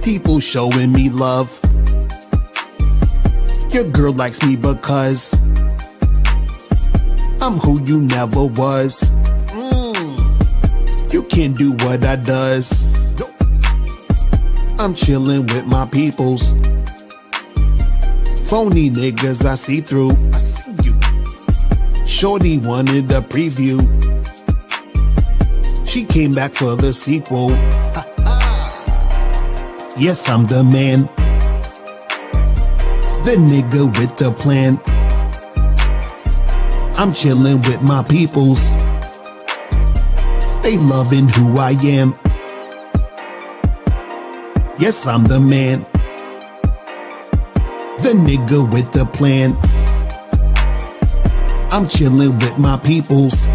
People showing me love. Your girl likes me because I'm who you never was. You can't do what I does. I'm chilling with my peoples. Phony niggas I see through. I see you. Shorty wanted a preview. She came back for the sequel. Yes, I'm the man. The nigga with the plan. I'm chilling with my peoples. They loving who I am. Yes, I'm the man. The nigga with the plan. I'm chilling with my peoples.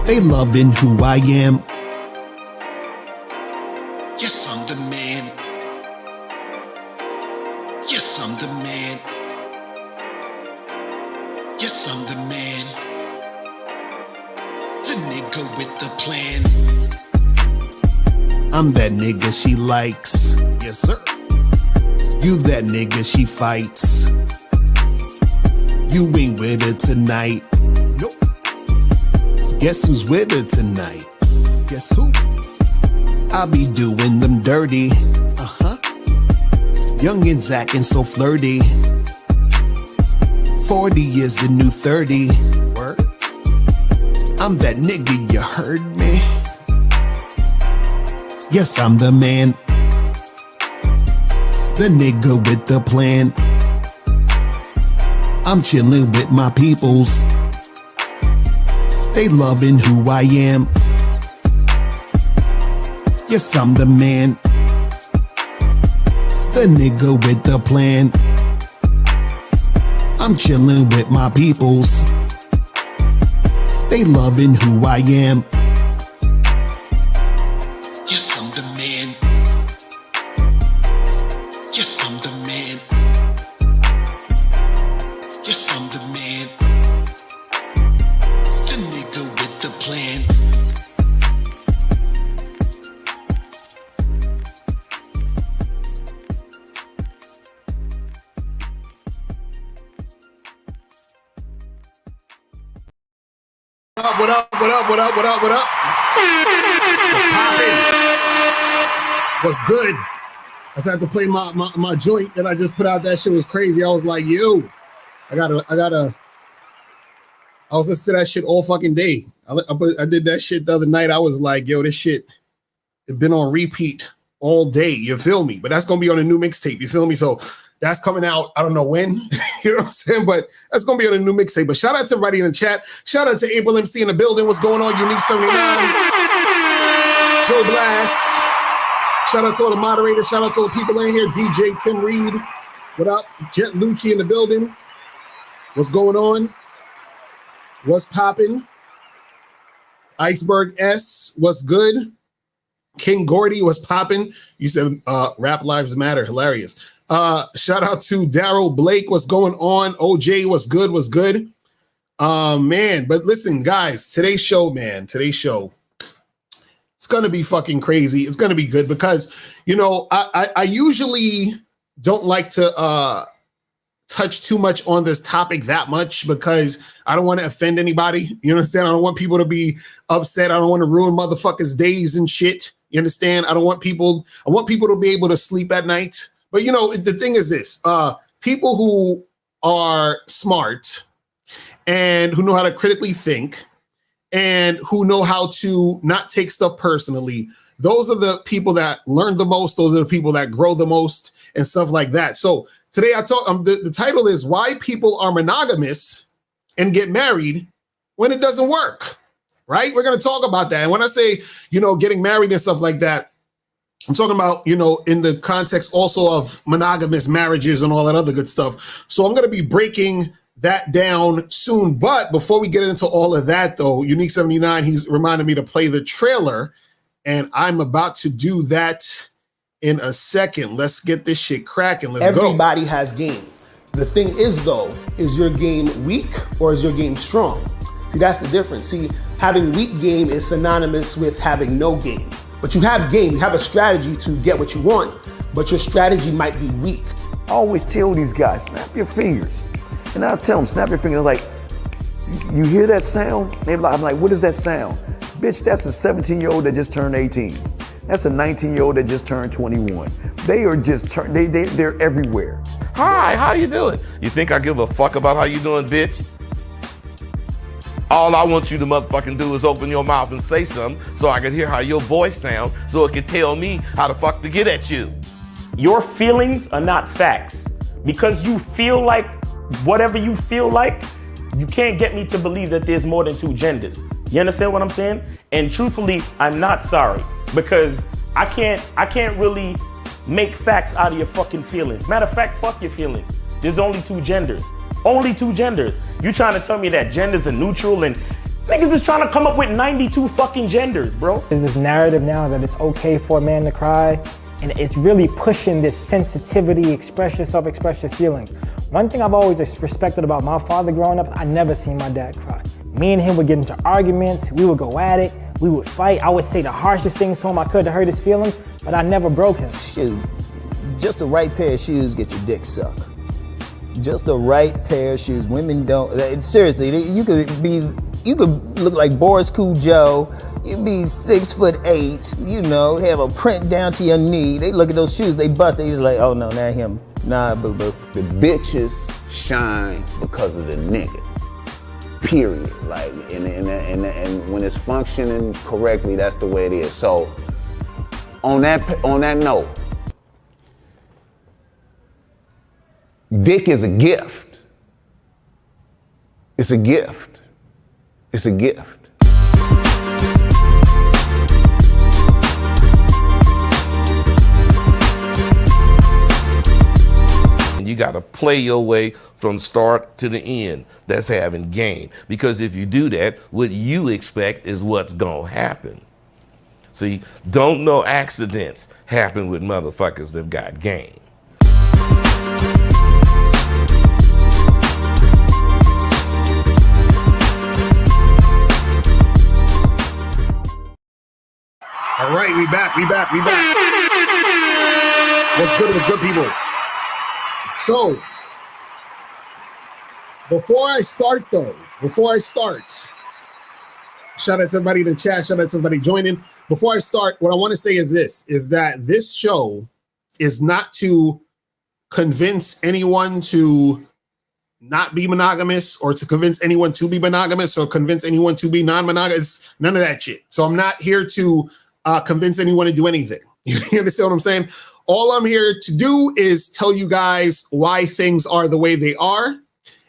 They loving who I am. Yes, I'm the man. Yes, I'm the man. Yes, I'm the man. The nigga with the plan. I'm that nigga she likes. Yes, sir. You that nigga she fights. You ain't with her tonight. Nope. Guess who's with her tonight? Guess who? I be doing them dirty. Youngins acting so flirty. 40 is the new 30. Word. I'm that nigga, you heard me? Yes, I'm the man. The nigga with the plan. I'm chilling with my peoples. They loving who I am. Yes, I'm the man. The nigga with the plan. I'm chilling with my peoples. They loving who I am. Yes, I'm the man. Yes, I'm the man. Yes, I'm the man. The nigga with the plan. What up? What's good? I just had to play my joint that I just put out. That shit was crazy. I was like, yo, I was listening to that shit all fucking day. I did that shit the other night. I was like, yo, this shit has been on repeat all day. You feel me? But that's going to be on a new mixtape. You feel me? So that's coming out. I don't know when, you know what I'm saying? But that's going to be on a new mixtape. But shout out to everybody in the chat. Shout out to April MC in the building. What's going on? Unique 79. Joe Blast. Shout out to all the moderators. Shout out to all the people in here. DJ Tim Reed. What up? Jet Lucci in the building. What's going on? What's popping? Iceberg S. What's good? King Gordy. What's popping? You said Rap Lives Matter. Hilarious. Shout out to Daryl Blake. What's going on? OJ, what's good? What's good? Man, but listen, guys, today's show, it's gonna be fucking crazy. It's gonna be good because, you know, I usually don't like to touch too much on this topic that much because I don't want to offend anybody. You understand? I don't want people to be upset. I don't want to ruin motherfuckers' days and shit. You understand? I want people to be able to sleep at night. But, you know, the thing is this, people who are smart and who know how to critically think and who know how to not take stuff personally, those are the people that learn the most. Those are the people that grow the most and stuff like that. So today the title is Why People Are Monogamous and Get Married When It Doesn't Work, right? We're going to talk about that. And when I say, you know, getting married and stuff like that, I'm talking about, you know, in the context also of monogamous marriages and all that other good stuff. So I'm going to be breaking that down soon. But before we get into all of that, though, Unique 79, he's reminded me to play the trailer. And I'm about to do that in a second. Let's get this shit cracking. Everybody has game. The thing is, though, is your game weak or is your game strong? See, that's the difference. See, having weak game is synonymous with having no game. But you have game, you have a strategy to get what you want, but your strategy might be weak. I always tell these guys, snap your fingers. And I'll tell them, snap your fingers. Like, you hear that sound? I'm like, what is that sound? Bitch, that's a 17-year-old that just turned 18. That's a 19-year-old that just turned 21. They are just, they're everywhere. Hi, how you doing? You think I give a fuck about how you doing, bitch? All I want you to motherfucking do is open your mouth and say something so I can hear how your voice sounds so it can tell me how the fuck to get at you. Your feelings are not facts. Because you feel like whatever you feel like, you can't get me to believe that there's more than two genders. You understand what I'm saying? And truthfully, I'm not sorry because I can't really make facts out of your fucking feelings. Matter of fact, fuck your feelings. There's only two genders. Only two genders. You trying to tell me that genders are neutral and niggas is trying to come up with 92 fucking genders, bro. There's this narrative now that it's okay for a man to cry, and it's really pushing this sensitivity, express yourself, express your feelings. One thing I've always respected about my father growing up, I never seen my dad cry. Me and him would get into arguments, we would go at it, we would fight. I would say the harshest things to him I could to hurt his feelings, but I never broke him. Shoot, just the right pair of shoes get your dick sucked. Just the right pair of shoes. Women don't, seriously, you could look like Boris Joe. You be 6'8", you know, have a print down to your knee. They look at those shoes, they bust. They just like, oh no, not him. Nah, boo boo. The bitches shine because of the nigga. Period. Like, and when it's functioning correctly, that's the way it is. So, on that note, dick is a gift. It's a gift. It's a gift. You got to play your way from start to the end. That's having game. Because if you do that, what you expect is what's going to happen. See, don't no accidents happen with motherfuckers that got game. All right, we back. What's good, people? So, before I start, shout out to everybody in the chat, shout out to everybody joining. Before I start, what I want to say is that this show is not to convince anyone to not be monogamous or to convince anyone to be monogamous or convince anyone to be non-monogamous, none of that shit. So I'm not here to convince anyone to do anything. You understand what I'm saying? All I'm here to do is tell you guys why things are the way they are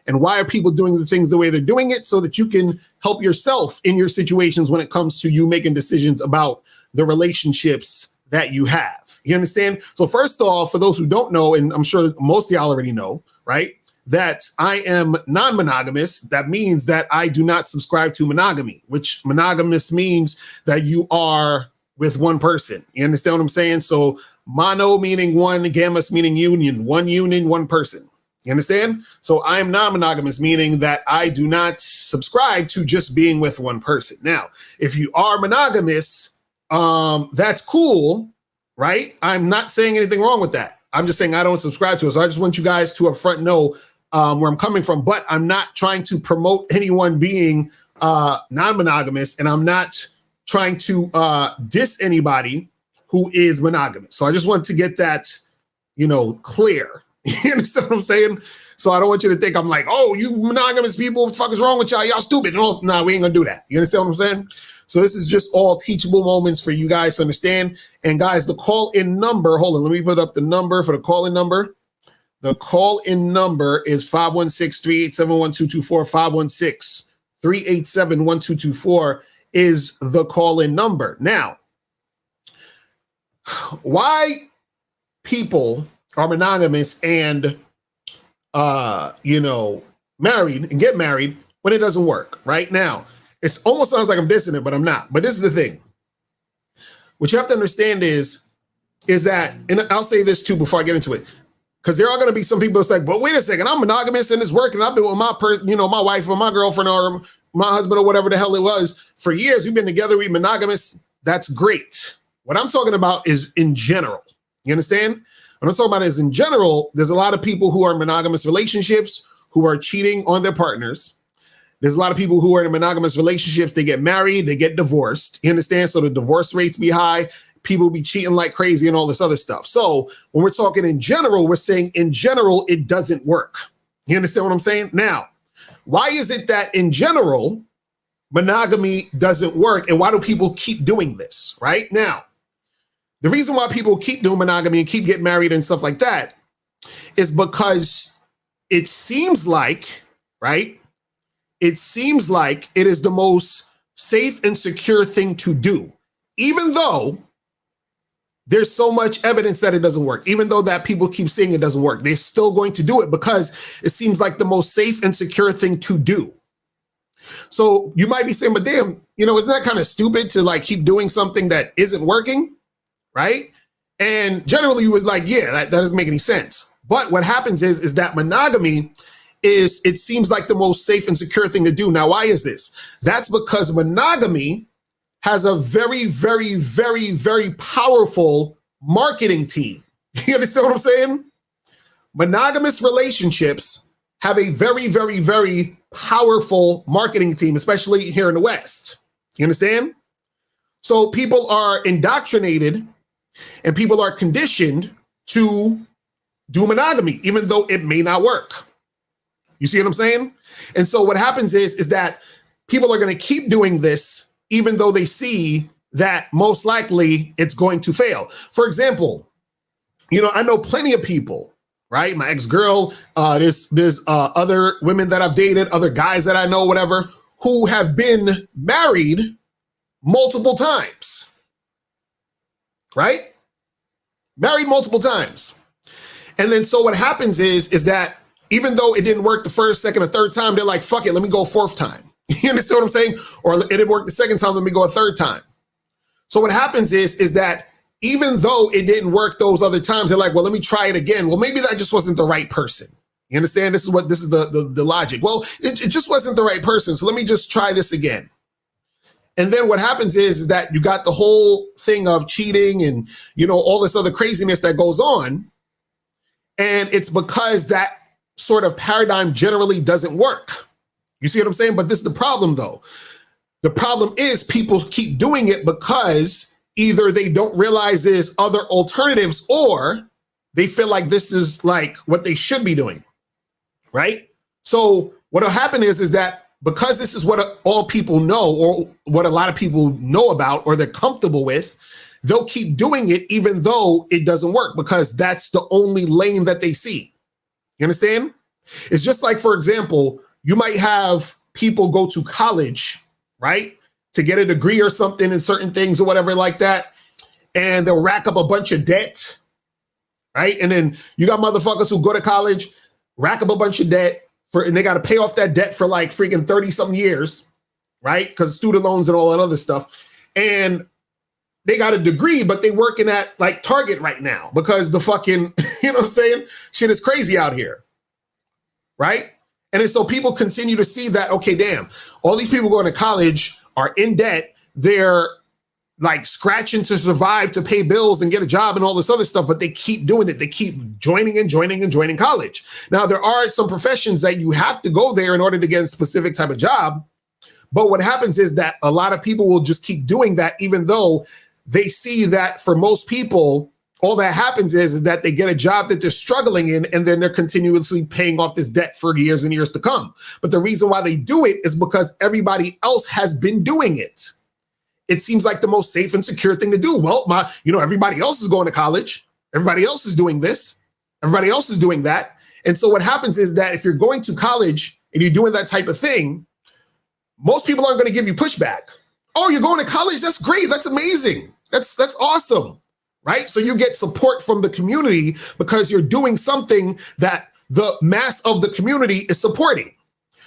and why are people doing the things the way they're doing it so that you can help yourself in your situations when it comes to you making decisions about the relationships that you have. You understand? So first off, for those who don't know, and I'm sure most of y'all already know, right, that I am non-monogamous. That means that I do not subscribe to monogamy, which monogamous means that you are with one person. You understand what I'm saying? So mono meaning one, gamous meaning union, one person. You understand? So I'm non-monogamous, meaning that I do not subscribe to just being with one person. Now, if you are monogamous, that's cool, right? I'm not saying anything wrong with that. I'm just saying I don't subscribe to it. So I just want you guys to upfront know where I'm coming from, but I'm not trying to promote anyone being non-monogamous, and I'm not trying to diss anybody who is monogamous. So I just want to get that, clear. You understand what I'm saying? So I don't want you to think I'm like, oh, you monogamous people, what the fuck is wrong with y'all? Y'all stupid. No, we ain't gonna do that. You understand what I'm saying? So this is just all teachable moments for you guys to understand. And guys, the call-in number, hold on, let me put up the number for the call-in number. The call-in number is 516-387-1224, 516-387-1224 is the call-in number. Now, why people are monogamous and married and get married when it doesn't work. Right now, it's almost sounds like I'm dissing it, but I'm not. But this is the thing. What you have to understand is that, and I'll say this too before I get into it, because there are going to be some people that's like, but wait a second, I'm monogamous and it's working. I've been with my my wife or my girlfriend or my husband or whatever the hell it was for years. We've been together. We're monogamous. That's great. What I'm talking about is in general. You understand? What I'm talking about is in general, there's a lot of people who are in monogamous relationships who are cheating on their partners. There's a lot of people who are in monogamous relationships. They get married, they get divorced. You understand? So the divorce rates be high. People be cheating like crazy and all this other stuff. So when we're talking in general, we're saying in general, it doesn't work. You understand what I'm saying? Now, why is it that in general, monogamy doesn't work? And why do people keep doing this? Right now, the reason why people keep doing monogamy and keep getting married and stuff like that is because it seems like, right? It seems like it is the most safe and secure thing to do, even though there's so much evidence that it doesn't work. Even though that people keep saying it doesn't work, they're still going to do it because it seems like the most safe and secure thing to do. So you might be saying, but damn, isn't that kind of stupid to like keep doing something that isn't working, right? And generally you was like, yeah, that doesn't make any sense. But what happens is that monogamy it seems like the most safe and secure thing to do. Now, why is this? That's because monogamy has a very, very, very, very powerful marketing team. You understand what I'm saying? Monogamous relationships have a very, very, very powerful marketing team, especially here in the West. You understand? So people are indoctrinated and people are conditioned to do monogamy, even though it may not work. You see what I'm saying? And so what happens is that people are going to keep doing this, even though they see that most likely it's going to fail. For example, I know plenty of people, right? My ex-girl, there's other women that I've dated, other guys that I know, whatever, who have been married multiple times, right? Married multiple times. And then so what happens is that even though it didn't work the first, second, or third time, they're like, fuck it, let me go a fourth time. You understand what I'm saying? Or it didn't work the second time, let me go a third time. So what happens is that even though it didn't work those other times, they're like, well, let me try it again. Well, maybe that just wasn't the right person. You understand? This is the logic. Well, it just wasn't the right person. So let me just try this again. And then what happens is that you got the whole thing of cheating and, all this other craziness that goes on. And it's because that sort of paradigm generally doesn't work. You see what I'm saying? But this is the problem, though. The problem is people keep doing it because either they don't realize there's other alternatives or they feel like this is like what they should be doing, right? So what'll happen is that because this is what all people know or what a lot of people know about or they're comfortable with, they'll keep doing it even though it doesn't work because that's the only lane that they see. You understand? It's just like, for example, you might have people go to college, right, to get a degree or something in certain things or whatever like that, and they'll rack up a bunch of debt, right? And then you got motherfuckers who go to college, rack up a bunch of debt, and they got to pay off that debt for like freaking 30-something years, right? Because student loans and all that other stuff. And they got a degree, but they working at like Target right now because the fucking, you know what I'm saying? Shit is crazy out here, right? And then so people continue to see that, okay, damn, all these people going to college are in debt. They're like scratching to survive, to pay bills and get a job and all this other stuff, but they keep doing it. They keep joining college. Now, there are some professions that you have to go there in order to get a specific type of job. But what happens is that a lot of people will just keep doing that, even though they see that for most people, all that happens is that they get a job that they're struggling in, and then they're continuously paying off this debt for years and years to come. But the reason why they do it is because everybody else has been doing it. It seems like the most safe and secure thing to do. Well, everybody else is going to college. Everybody else is doing this. Everybody else is doing that. And so what happens is that if you're going to college and you're doing that type of thing, most people aren't going to give you pushback. Oh, you're going to college? That's great. That's amazing. That's awesome. Right? So you get support from the community because you're doing something that the mass of the community is supporting.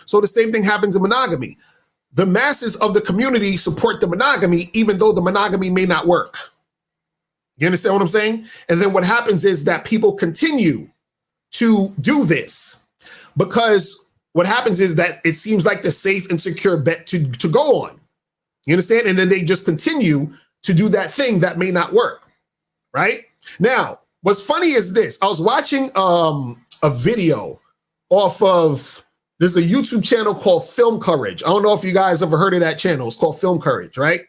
So the same thing happens in monogamy. The masses of the community support the monogamy, even though the monogamy may not work. You understand what I'm saying? And then what happens is that people continue to do this because what happens is that it seems like the safe and secure bet to go on. You understand? And then they just continue to do that thing that may not work, right? Now, what's funny is this. I was watching a video off of, there's a YouTube channel called Film Courage. I don't know if you guys ever heard of that channel. It's called Film Courage, right?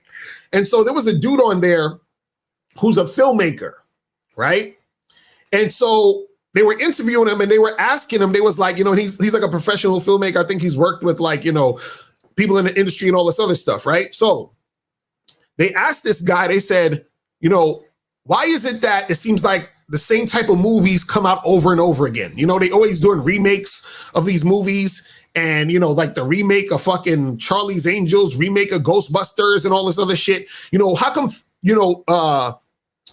And so there was a dude on there who's a filmmaker, right? And so they were interviewing him and they were asking him, they was like, you know, he's like a professional filmmaker. I think he's worked with like, you know, people in the industry and all this other stuff, right? So they asked this guy, they said, you know, why is it that it seems like the same type of movies come out over and over again? You know, they always doing remakes of these movies, and, you know, like the remake of fucking Charlie's Angels, remake of Ghostbusters and all this other shit. You know, how come, you know,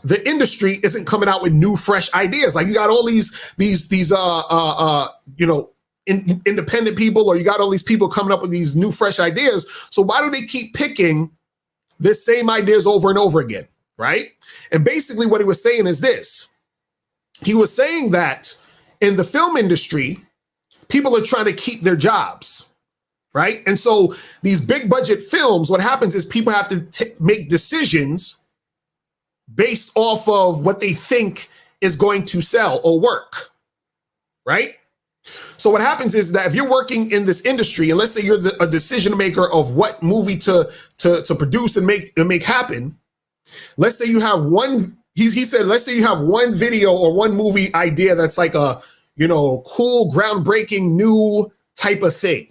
the industry isn't coming out with new, fresh ideas? Like you got all these you know, independent people, or you got all these people coming up with these new, fresh ideas. So why do they keep picking the same ideas over and over again, right? And basically what he was saying is this. He was saying that in the film industry, people are trying to keep their jobs, right? And so these big budget films, what happens is people have to make decisions based off of what they think is going to sell or work, right? So what happens is that if you're working in this industry, and let's say you're a decision maker of what movie to produce and make happen, let's say you have one, he said, let's say you have one video or one movie idea that's like a, you know, cool, groundbreaking, new type of thing,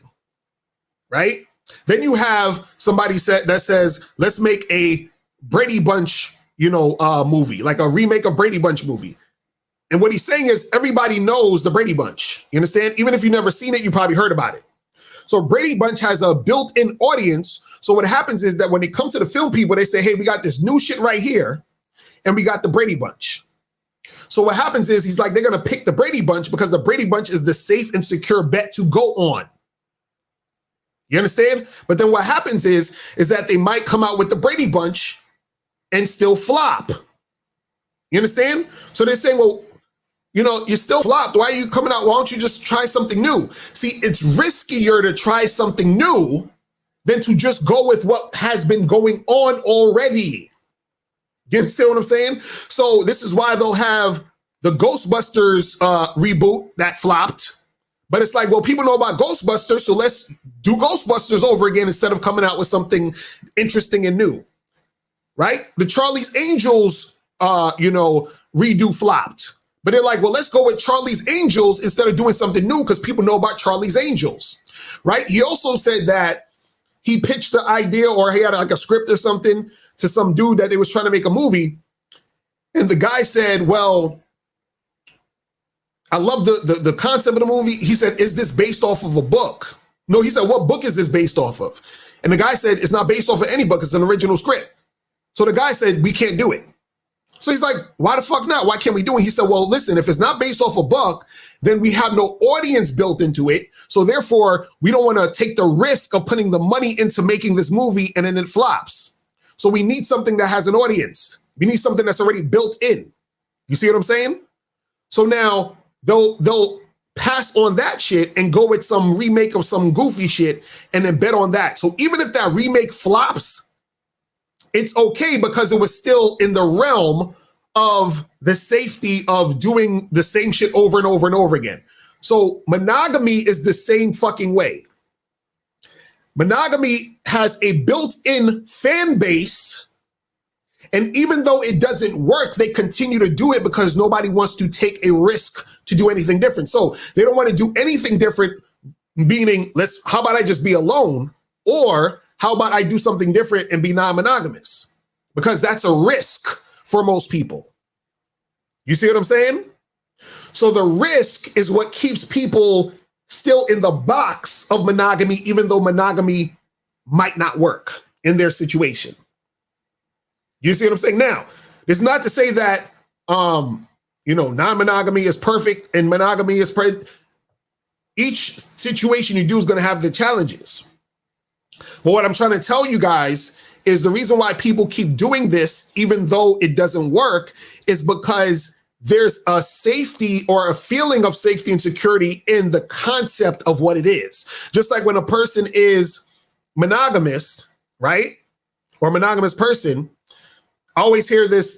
right? Then you have somebody that says, let's make a Brady Bunch, you know, movie, like a remake of Brady Bunch movie. And what he's saying is everybody knows the Brady Bunch. You understand? Even if you've never seen it, you probably heard about it. So Brady Bunch has a built-in audience. So what happens is that when they come to the film people, they say, hey, we got this new shit right here, and we got the Brady Bunch. So what happens is he's like, they're going to pick the Brady Bunch because the Brady Bunch is the safe and secure bet to go on. You understand? But then what happens is that they might come out with the Brady Bunch and still flop. You understand? So they're saying, well, you know, you still flopped. Why are you coming out? Why don't you just try something new? See, it's riskier to try something new than to just go with what has been going on already. You understand what I'm saying? So this is why they'll have the Ghostbusters reboot that flopped. But it's like, well, people know about Ghostbusters, so let's do Ghostbusters over again instead of coming out with something interesting and new, right? The Charlie's Angels, you know, redo flopped. But they're like, well, let's go with Charlie's Angels instead of doing something new because people know about Charlie's Angels, right? He also said that he pitched the idea, or he had like a script or something to some dude that they was trying to make a movie. And the guy said, well, I love the concept of the movie. He said, is this based off of a book? No, he said, what book is this based off of? And the guy said, it's not based off of any book. It's an original script. So the guy said, we can't do it. So he's like, why the fuck not? Why can't we do it? He said, well, listen, if it's not based off a book, then we have no audience built into it. So therefore, we don't want to take the risk of putting the money into making this movie and then it flops. So we need something that has an audience. We need something that's already built in. You see what I'm saying? So now they'll pass on that shit and go with some remake of some goofy shit and then bet on that. So even if that remake flops, it's okay because it was still in the realm of the safety of doing the same shit over and over and over again. So monogamy is the same fucking way. Monogamy has a built-in fan base, and even though it doesn't work, they continue to do it because nobody wants to take a risk to do anything different. So they don't want to do anything different, meaning, how about I just be alone? Or how about I do something different and be non-monogamous? Because that's a risk for most people. You see what I'm saying? So the risk is what keeps people still in the box of monogamy, even though monogamy might not work in their situation. You see what I'm saying? Now, it's not to say that, you know, non-monogamy is perfect and monogamy is perfect. Each situation you do is going to have the challenges. But what I'm trying to tell you guys is the reason why people keep doing this, even though it doesn't work, is because there's a safety or a feeling of safety and security in the concept of what it is. Just like when a person is monogamous, right? Or monogamous person, I always hear this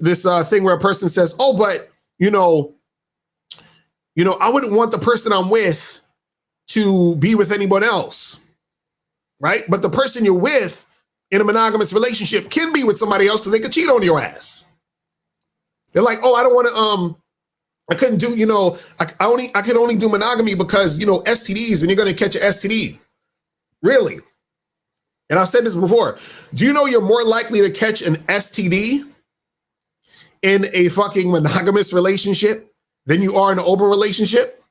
thing where a person says, "Oh, but you know, I wouldn't want the person I'm with to be with anyone else, right? But the person you're with in a monogamous relationship can be with somebody else because they could cheat on your ass." They're like, "Oh, I don't want to. I couldn't do. I could only do monogamy because STDs, and you're going to catch an STD." Really? And I've said this before. Do you know you're more likely to catch an STD in a fucking monogamous relationship than you are in an open relationship?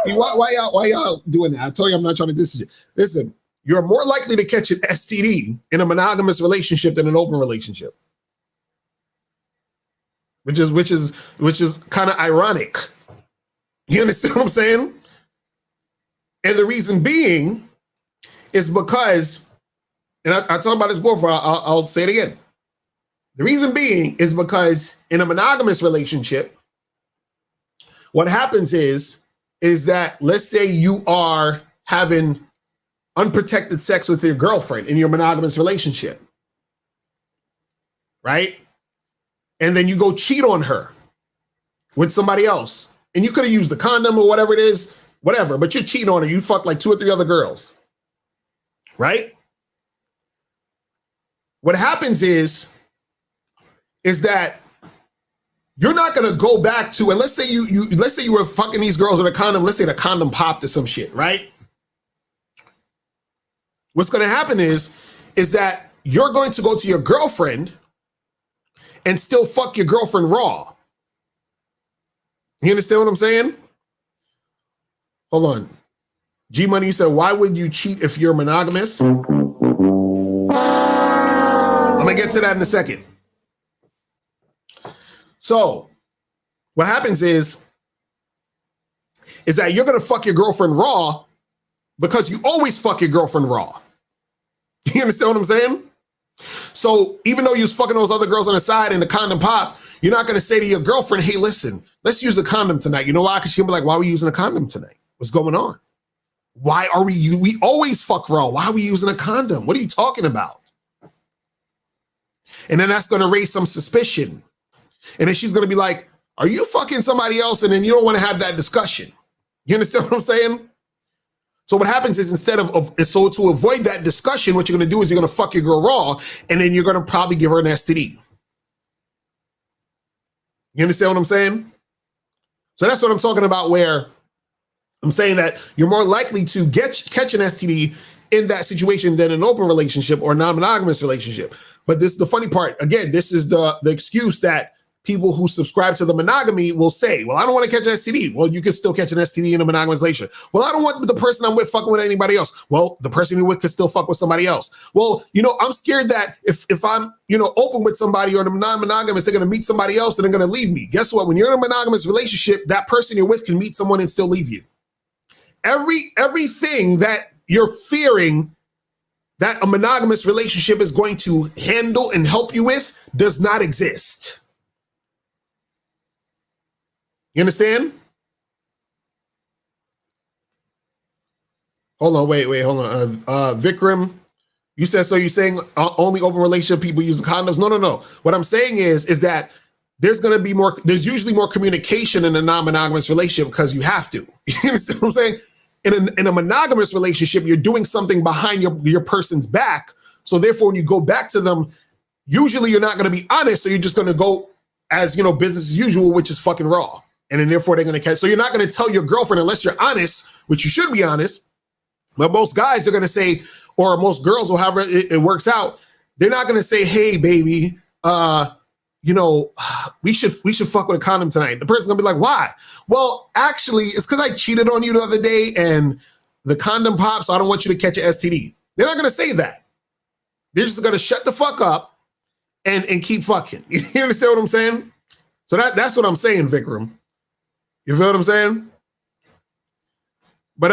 See, why y'all doing that? I told you I'm not trying to diss you. Listen, you're more likely to catch an STD in a monogamous relationship than an open relationship. Which is kind of ironic. You understand what I'm saying? And the reason being is because, and I talked about this before, I'll say it again. The reason being is because in a monogamous relationship, what happens is that, let's say you are having unprotected sex with your girlfriend in your monogamous relationship, right? And then you go cheat on her with somebody else. And you could have used the condom or whatever it is, whatever, but you're cheating on her. You fucked like 2 or 3 other girls, right? What happens is that you're not going to go back to, and let's say you were fucking these girls with a condom. Let's say the condom popped or some shit, right? What's going to happen is that you're going to go to your girlfriend and still fuck your girlfriend raw. You understand what I'm saying? Hold on. G Money, you said, why would you cheat if you're monogamous? I'm gonna get to that in a second. So what happens is that you're gonna fuck your girlfriend raw because you always fuck your girlfriend raw. You understand what I'm saying? So even though you was fucking those other girls on the side and the condom pop, you're not going to say to your girlfriend, "Hey, listen, let's use a condom tonight." You know why? Because she'll be like, "Why are we using a condom tonight? What's going on? Why are we always fuck raw. Why are we using a condom? What are you talking about?" And then that's going to raise some suspicion. And then she's going to be like, "Are you fucking somebody else?" And then you don't want to have that discussion. You understand what I'm saying? So what happens is, instead of to avoid that discussion, what you're going to do is you're going to fuck your girl raw, and then you're going to probably give her an STD. You understand what I'm saying? So that's what I'm talking about, where I'm saying that you're more likely to catch an STD in that situation than an open relationship or non-monogamous relationship. But this is the funny part. Again, this is the excuse that people who subscribe to the monogamy will say, "Well, I don't want to catch an STD." Well, you can still catch an STD in a monogamous relationship. "Well, I don't want the person I'm with fucking with anybody else." Well, the person you're with could still fuck with somebody else. "Well, I'm scared that if I'm, open with somebody or non-monogamous, they're going to meet somebody else and they're going to leave me." Guess what? When you're in a monogamous relationship, that person you're with can meet someone and still leave you. Everything that you're fearing that a monogamous relationship is going to handle and help you with does not exist. You understand? Hold on, wait, hold on. Vikram, you said, so you're saying only open relationship people use condoms? No. What I'm saying is that there's usually more communication in a non-monogamous relationship because you have to. You understand what I'm saying? In a monogamous relationship, you're doing something behind your person's back. So therefore, when you go back to them, usually you're not going to be honest. So you're just going to go as, business as usual, which is fucking raw. And then therefore they're going to catch. So you're not going to tell your girlfriend unless you're honest, which you should be honest. But most guys are going to say, or most girls, or however it works out, they're not going to say, "Hey, baby, we should fuck with a condom tonight." The person's going to be like, "Why?" "Well, actually, it's because I cheated on you the other day and the condom popped, so I don't want you to catch an STD. They're not going to say that. They're just going to shut the fuck up and keep fucking. You understand what I'm saying? So that's what I'm saying, Vikram. You feel what I'm saying? But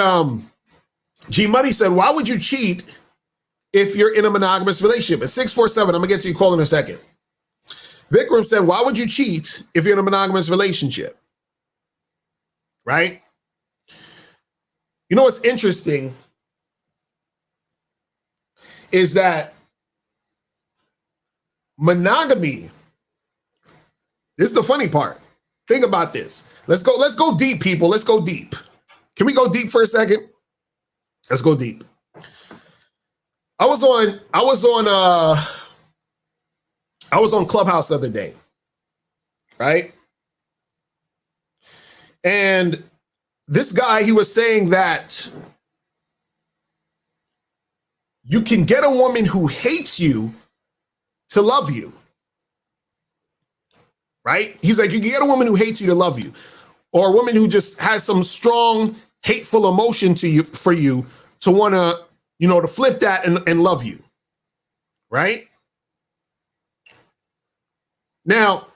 G Money said, "Why would you cheat if you're in a monogamous relationship?" At 647, I'm gonna get to you call in a second. Vikram said, "Why would you cheat if you're in a monogamous relationship?" Right? You know what's interesting is that monogamy, this is the funny part. Think about this. Let's go deep, people. Let's go deep. Can we go deep for a second? Let's go deep. I was on Clubhouse the other day, right? And this guy, he was saying that you can get a woman who hates you to love you, right? He's like, you can get a woman who hates you to love you, or a woman who just has some strong, hateful emotion for you to want to, to flip that and love you, right? Now,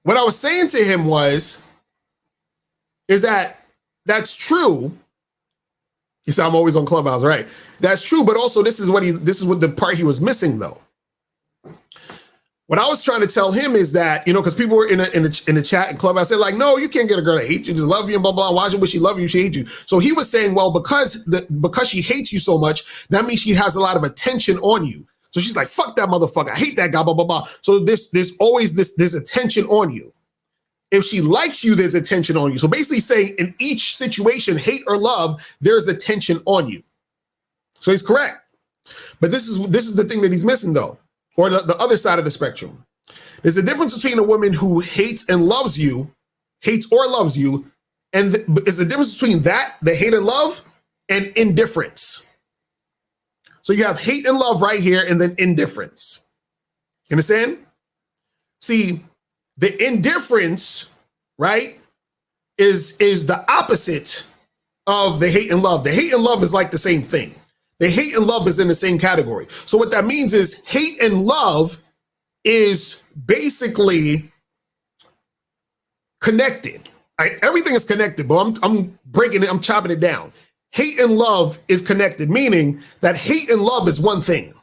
what I was saying to him is that that's true. He said, I'm always on Clubhouse, right? That's true, but also this is what the part he was missing, though. What I was trying to tell him is that, because people were in the chat and Clubhouse, they're like, no, you can't get a girl to hate you, to love you, and blah, blah, blah. Why would she love you? She hates you. So he was saying, well, because she hates you so much, that means she has a lot of attention on you. So she's like, fuck that motherfucker. I hate that guy, blah, blah, blah. So there's always this attention on you. If she likes you, there's attention on you. So basically saying in each situation, hate or love, there's attention on you. So he's correct. But this is the thing that he's missing, though, or the other side of the spectrum. There's a difference between a woman who hates and loves you, hates or loves you, and there's a difference between that, the hate and love, and indifference. So you have hate and love right here, and then indifference. You understand? See, the indifference, right, is the opposite of the hate and love. The hate and love is like the same thing. The hate and love is in the same category. So what that means is hate and love is basically connected. Everything is connected, but I'm breaking it, I'm chopping it down. Hate and love is connected, meaning that hate and love is one thing.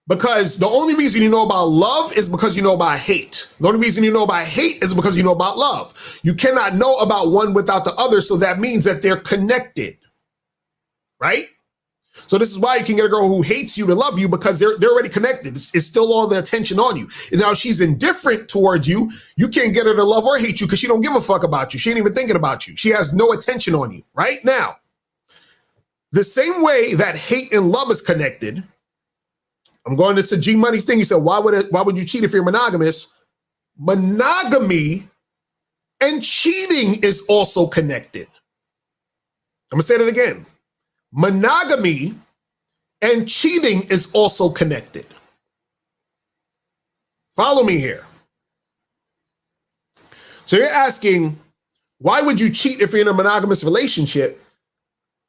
Because the only reason you know about love is because you know about hate. The only reason you know about hate is because you know about love. You cannot know about one without the other, so that means that they're connected, right? So this is why you can get a girl who hates you to love you, because they're already connected. It's still all the attention on you. And now if she's indifferent towards you, you can't get her to love or hate you because she don't give a fuck about you. She ain't even thinking about you. She has no attention on you, right? Now, the same way that hate and love is connected, I'm going to G Money's thing. He said, why would you cheat if you're monogamous? Monogamy and cheating is also connected. I'm gonna say that again. Monogamy and cheating is also connected. Follow me here. So you're asking, why would you cheat if you're in a monogamous relationship?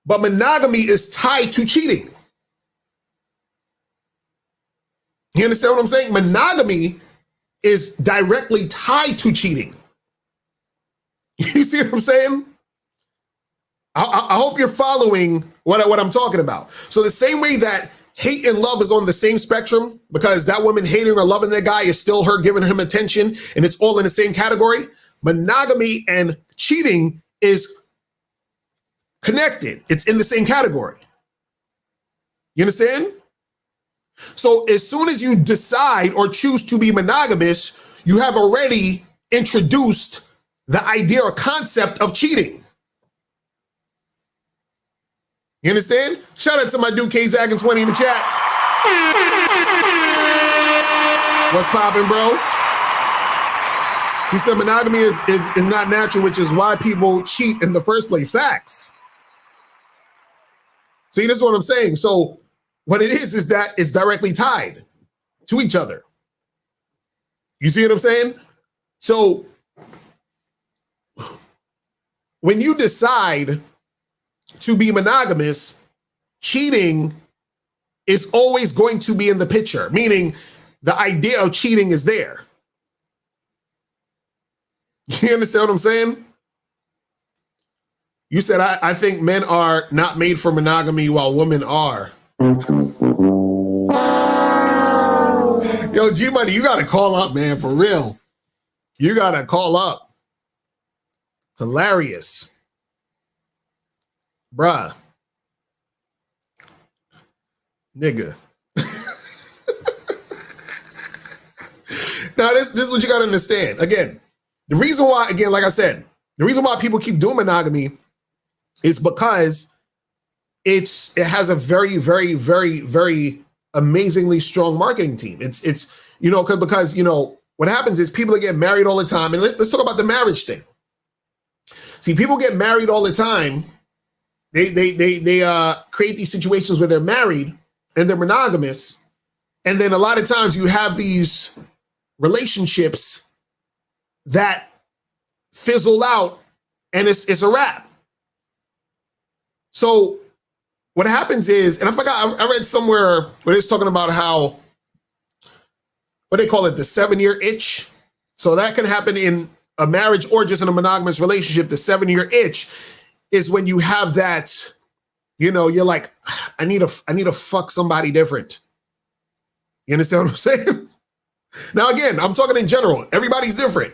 But monogamy is tied to cheating. You understand what I'm saying? Monogamy is directly tied to cheating. You see what I'm saying? I hope you're following what I'm talking about. So the same way that hate and love is on the same spectrum, because that woman hating or loving that guy is still her giving him attention, and it's all in the same category, monogamy and cheating is connected. It's in the same category. You understand? So as soon as you decide or choose to be monogamous, you have already introduced the idea or concept of cheating. You understand? Shout out to my dude K-Zaggin20 in the chat. What's poppin', bro? She said monogamy is not natural, which is why people cheat in the first place. Facts. See, this is what I'm saying. So what it is that it's directly tied to each other. You see what I'm saying? So when you decide to be monogamous, cheating is always going to be in the picture, meaning the idea of cheating is there. You understand what I'm saying? You said, I think men are not made for monogamy while women are. Yo, G-Money, you got to call up, man, for real. You got to call up. Hilarious. Bruh. Nigga. Now, this is what you got to understand. Again, the reason why, again, like I said, the reason why people keep doing monogamy is because it has a very, very, very, very amazingly strong marketing team. It's you know, because you know what happens is people get married all the time, and let's talk about the marriage thing. See, people get married all the time. They create these situations where they're married and they're monogamous, and then a lot of times you have these relationships that fizzle out and it's a wrap. So what happens is, and I forgot, I read somewhere where it's talking about how, what they call it, the 7-year itch. So that can happen in a marriage or just in a monogamous relationship. The 7-year itch is when you have that, you know, you're like, I need to fuck somebody different. You understand what I'm saying? Now, again, I'm talking in general. Everybody's different.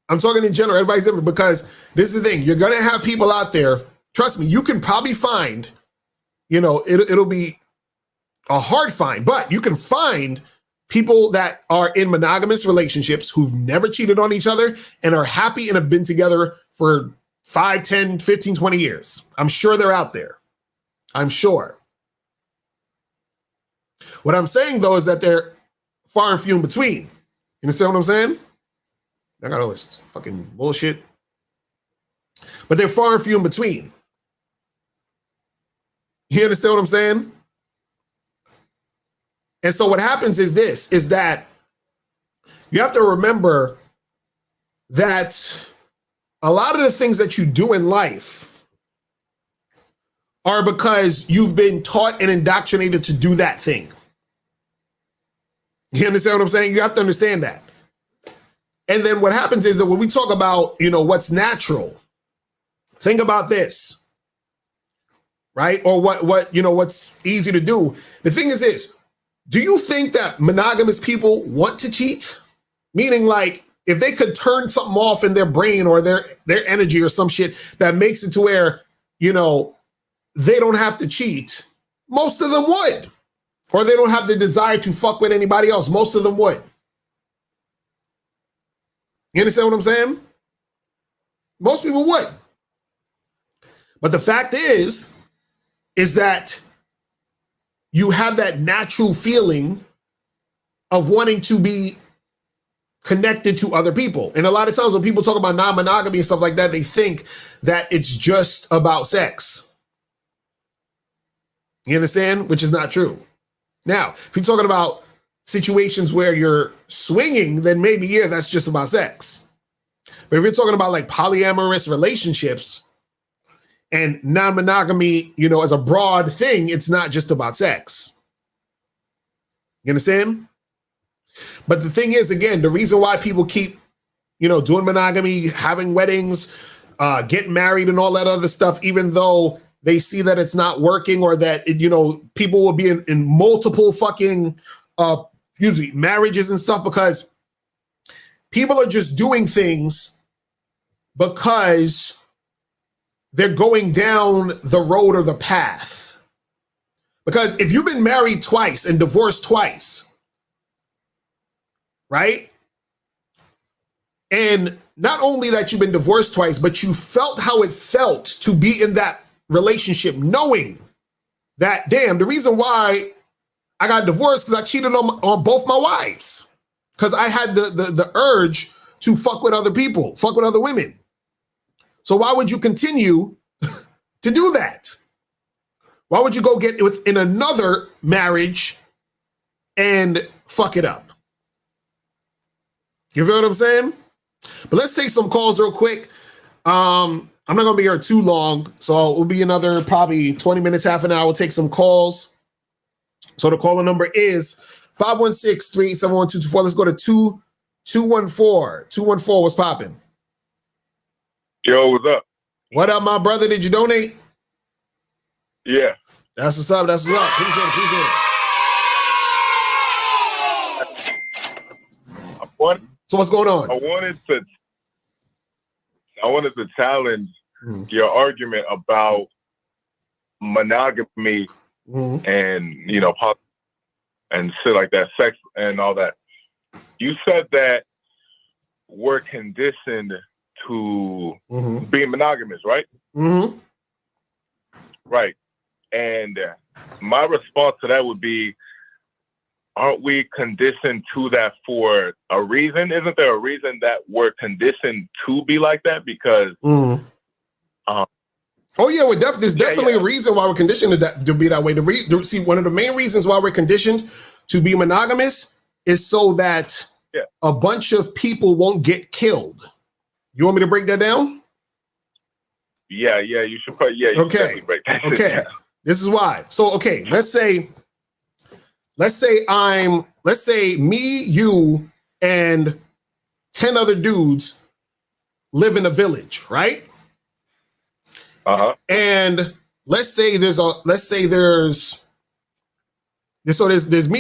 I'm talking in general. Everybody's different because this is the thing. You're going to have people out there. Trust me, you can probably find, you know, it'll be a hard find, but you can find people that are in monogamous relationships who've never cheated on each other and are happy and have been together for 5, 10, 15, 20 years. I'm sure they're out there. I'm sure. What I'm saying, though, is that they're far and few in between. You understand what I'm saying? I got all this fucking bullshit. But they're far and few in between. You understand what I'm saying? And so what happens is this, is that you have to remember that a lot of the things that you do in life are because you've been taught and indoctrinated to do that thing. You understand what I'm saying? You have to understand that. And then what happens is that when we talk about, you know, what's natural, think about this, right? Or what, you know, what's easy to do. The thing is this, do you think that monogamous people want to cheat? Meaning, like, if they could turn something off in their brain or their energy or some shit that makes it to where, you know, they don't have to cheat, most of them would. Or they don't have the desire to fuck with anybody else. Most of them would. You understand what I'm saying? Most people would. But the fact is that you have that natural feeling of wanting to be connected to other people. And a lot of times when people talk about non-monogamy and stuff like that, they think that it's just about sex. You understand? Which is not true. Now, if you're talking about situations where you're swinging, then maybe, yeah, that's just about sex. But if you're talking about like polyamorous relationships and non-monogamy, you know, as a broad thing, it's not just about sex. You understand? But the thing is, again, the reason why people keep, you know, doing monogamy, having weddings, getting married and all that other stuff, even though they see that it's not working or that, you know, people will be in multiple fucking, marriages and stuff, because people are just doing things because they're going down the road or the path. Because if you've been married twice and divorced twice, right? And not only that you've been divorced twice, but you felt how it felt to be in that relationship, knowing that, damn, the reason why I got divorced because I cheated on both my wives, because I had the urge to fuck with other people, fuck with other women. So why would you continue to do that? Why would you go get in another marriage and fuck it up? You feel what I'm saying? But let's take some calls real quick. I'm not going to be here too long, so it'll be another probably 20 minutes, half an hour. We'll take some calls. So the caller number is 516-387-1224. Let's go to 214. 214, what's popping? Yo, what's up? What up, my brother? Did you donate? Yeah. That's what's up. That's what's up. Appreciate it. So I wanted to I wanted to challenge your argument about monogamy and, you know, and shit like that, sex and all that. You said that we're conditioned to be monogamous, right? Right. And my response to that would be, aren't we conditioned to that for a reason? Isn't there a reason that we're conditioned to be like that? Because oh yeah, there's definitely a reason why we're conditioned to be that way. See, one of the main reasons why we're conditioned to be monogamous is so that a bunch of people won't get killed. You want me to break that down? Yeah, you should probably, you should definitely break that shit down. This is why. So, okay, let's say me, you, and 10 other dudes live in a village, right? And let's say there's me,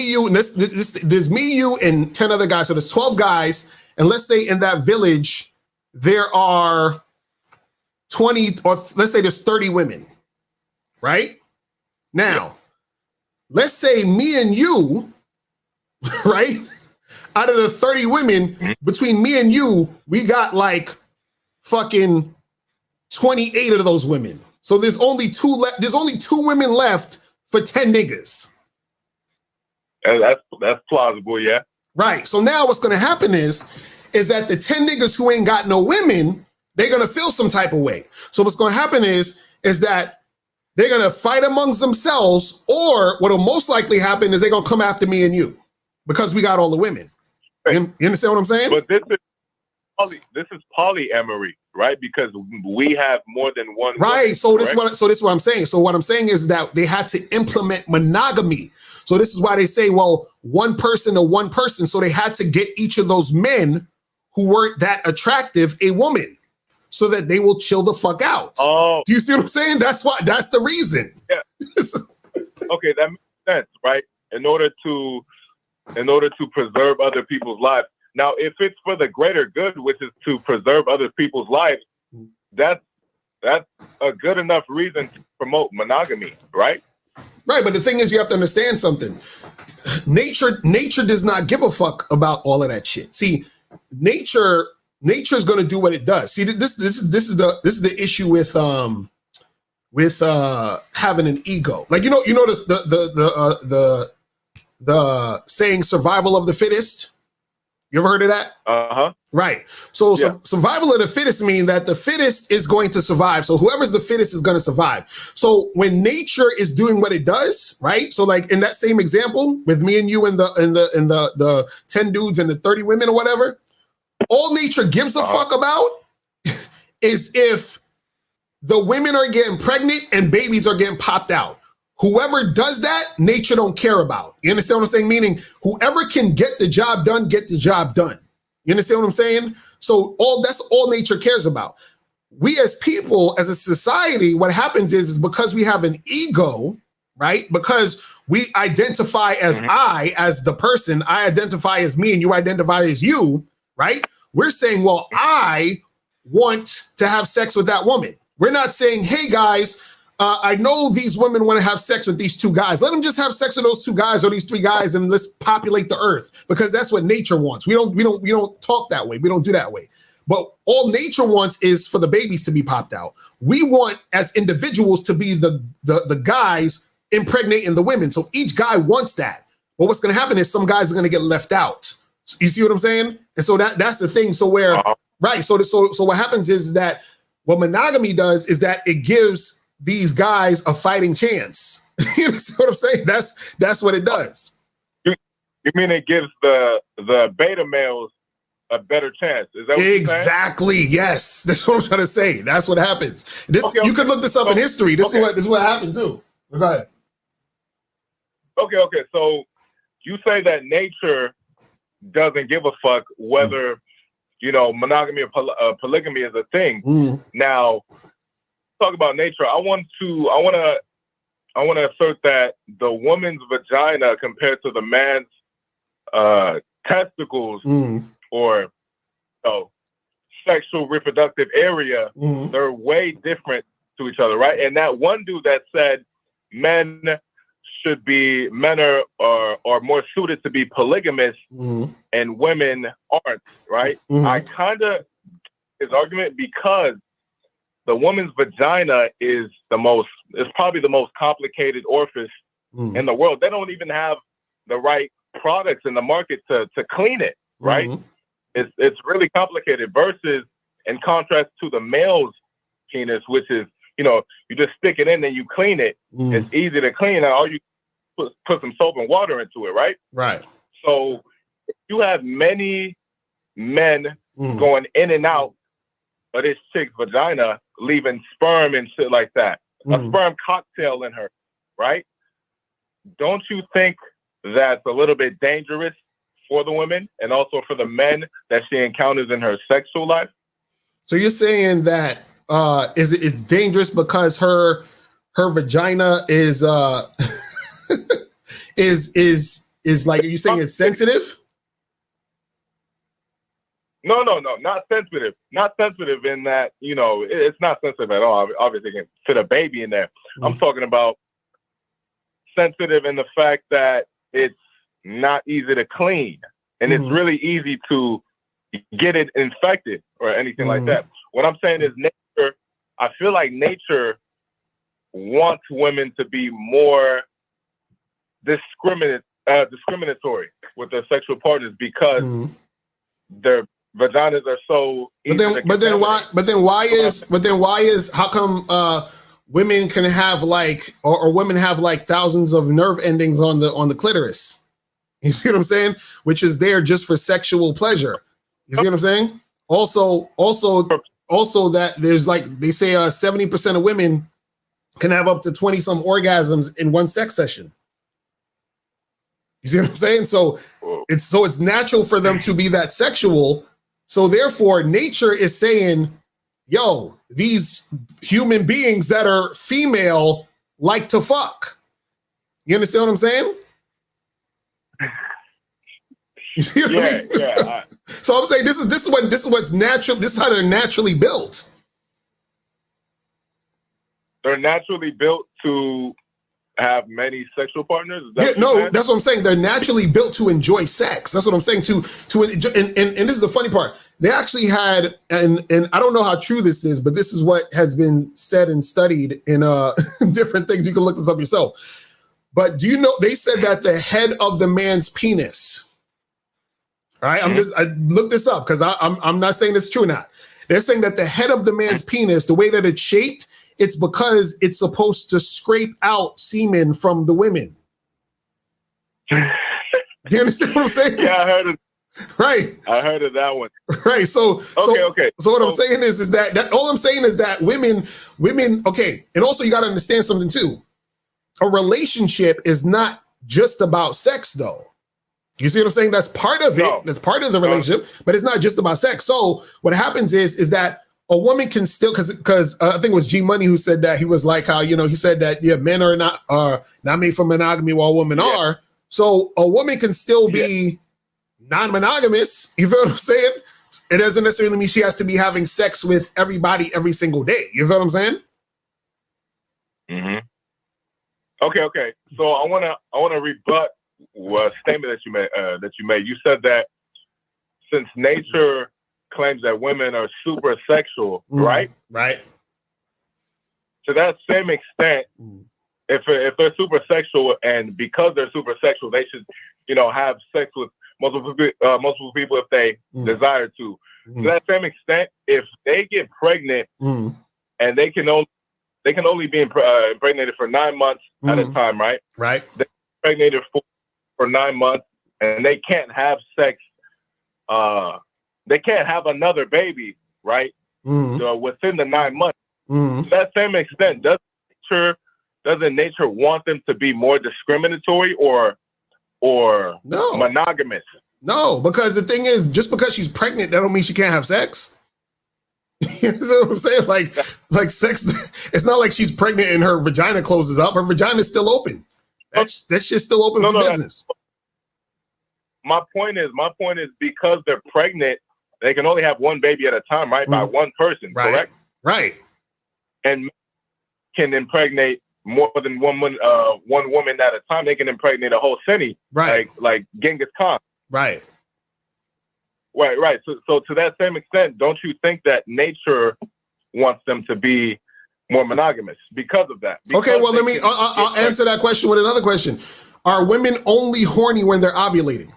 you, and there's me, you, and 10 other guys. So there's 12 guys, and let's say in that village there are 20, or let's say there's 30 women, right? Now, let's say me and you, right? Out of the 30 women, between me and you, we got like fucking 28 of those women. So there's only two left. There's only 2 women left for 10 niggas. That's plausible, yeah. Right. So now what's gonna happen is that the 10 niggas who ain't got no women, they're gonna feel some type of way. So what's gonna happen is that they're gonna fight amongst themselves, or what'll most likely happen is they're gonna come after me and you because we got all the women. You understand what I'm saying? But this is polyamory, right? Because we have more than one. Right. Woman, so this is what I'm saying. So what I'm saying is that they had to implement monogamy. So this is why they say, well, one person to one person. So they had to get each of those men who weren't that attractive a woman, so that they will chill the fuck out. Oh, do you see what I'm saying? That's the reason. Yeah. Okay, that makes sense, right? In order to preserve other people's lives. Now, if it's for the greater good, which is to preserve other people's lives, that's a good enough reason to promote monogamy, right? Right, but the thing is, you have to understand something. Nature does not give a fuck about all of that shit. See, nature is going to do what it does. See, this is the issue with having an ego. Like you know the saying survival of the fittest. You ever heard of that? Right. So survival of the fittest means that the fittest is going to survive. So whoever's the fittest is going to survive. So when nature is doing what it does, right? So like in that same example with me and you and the 10 dudes and the 30 women or whatever, all nature gives a fuck about is if the women are getting pregnant and babies are getting popped out. Whoever does that, nature don't care about. You understand what I'm saying? Meaning whoever can get the job done, get the job done. You understand what I'm saying? So that's all nature cares about. We as people, as a society, what happens is because we have an ego, right? Because we identify as I, as the person, I identify as me and you identify as you, right? We're saying, well, I want to have sex with that woman. We're not saying, hey guys, I know these women want to have sex with these 2 guys. Let them just have sex with those 2 guys or these 3 guys, and let's populate the earth, because that's what nature wants. We don't talk that way. We don't do that way. But all nature wants is for the babies to be popped out. We want as individuals to be the guys impregnating the women. So each guy wants that. But what's going to happen is some guys are going to get left out. You see what I'm saying? And so that's the thing. So right. So what happens is that what monogamy does is that it gives these guys a fighting chance. You know what I'm saying? That's what it does. You mean it gives the beta males a better chance? Is that what exactly? Yes, that's what I'm trying to say. That's what happens. You could look this up in history. This is what happened too. Go ahead. Okay. So you say that nature doesn't give a fuck whether monogamy or polygamy is a thing. Now, talk about nature. I want to assert that the woman's vagina compared to the man's testicles or sexual reproductive area, they're way different to each other, right? And that one dude that said men are more suited to be polygamous and women aren't, right? I kind of his argument because the woman's vagina is probably the most complicated orifice in the world. They don't even have the right products in the market to clean it, right? It's really complicated versus in contrast to the male's penis, which is, you just stick it in and you clean it. It's easy to clean. And all you put some soap and water into it, right? Right. So you have many men going in and out of this chick's vagina, leaving sperm and shit like that. A sperm cocktail in her, right? Don't you think that's a little bit dangerous for the women and also for the men that she encounters in her sexual life? So you're saying that it's dangerous because her vagina is is like, are you saying it's sensitive? No, not sensitive. Not sensitive in that, it's not sensitive at all. Obviously, it can fit a baby in there. I'm talking about sensitive in the fact that it's not easy to clean and it's really easy to get it infected or anything like that. What I'm saying is nature, I feel like nature wants women to be more discriminatory with their sexual partners because their vaginas are so easy to how come women can have or women have thousands of nerve endings on the clitoris? You see what I'm saying? Which is there just for sexual pleasure. You see what I'm saying? Also that there's they say 70% of women can have up to 20 some orgasms in one sex session. You see what I'm saying? So it's natural for them to be that sexual. So therefore, nature is saying, yo, these human beings that are female like to fuck. You understand what I'm saying? You see what I mean? Yeah. So I'm saying this is what's natural. This is how they're naturally built. They're naturally built to have many sexual partners. That's what I'm saying. They're naturally built to enjoy sex. That's what I'm saying. And this is the funny part. They actually had, and I don't know how true this is, but this is what has been said and studied in different things. You can look this up yourself. But do you know, they said that the head of the man's penis, all right, I looked this up because I'm not saying it's true or not. They're saying that the head of the man's penis, the way that it's shaped, it's because it's supposed to scrape out semen from the women. Do you understand what I'm saying? Yeah, I heard it. Right. I heard of that one. Right. So okay. So what I'm saying is that all I'm saying is that women, okay, and also you got to understand something too. A relationship is not just about sex, though. You see what I'm saying? That's part of it. That's part of the relationship, but it's not just about sex. So what happens is that a woman can still, because I think it was G Money who said that. He was like how, he said that men are not made for monogamy while women are. So a woman can still be non-monogamous. You feel what I'm saying? It doesn't necessarily mean she has to be having sex with everybody every single day. You feel what I'm saying? Mm-hmm. Okay. So I wanna rebut a statement that you made. You said that since nature claims that women are super sexual, right? Right. To that same extent, if they're super sexual and because they're super sexual, they should, have sex with multiple people if they desire to. To that same extent, if they get pregnant and they can only be impregnated for 9 months at a time, right? Right. They're impregnated for 9 months and they can't have sex. They can't have another baby, right? So within the 9 months. To that same extent, doesn't nature want them to be more discriminatory or monogamous? No, because the thing is, just because she's pregnant, that don't mean she can't have sex. You know what I'm saying? Like sex, it's not like she's pregnant and her vagina closes up. Her vagina is still open. That shit's still open for business. My point is because they're pregnant, they can only have one baby at a time, right? By one person, Right. correct? Right. And can impregnate more than one woman at a time. They can impregnate a whole city, Right. like Genghis Khan. Right. Right. So to that same extent, don't you think that nature wants them to be more monogamous because of that? Because Okay, well, I'll answer that question with another question. Are women only horny when they're ovulating?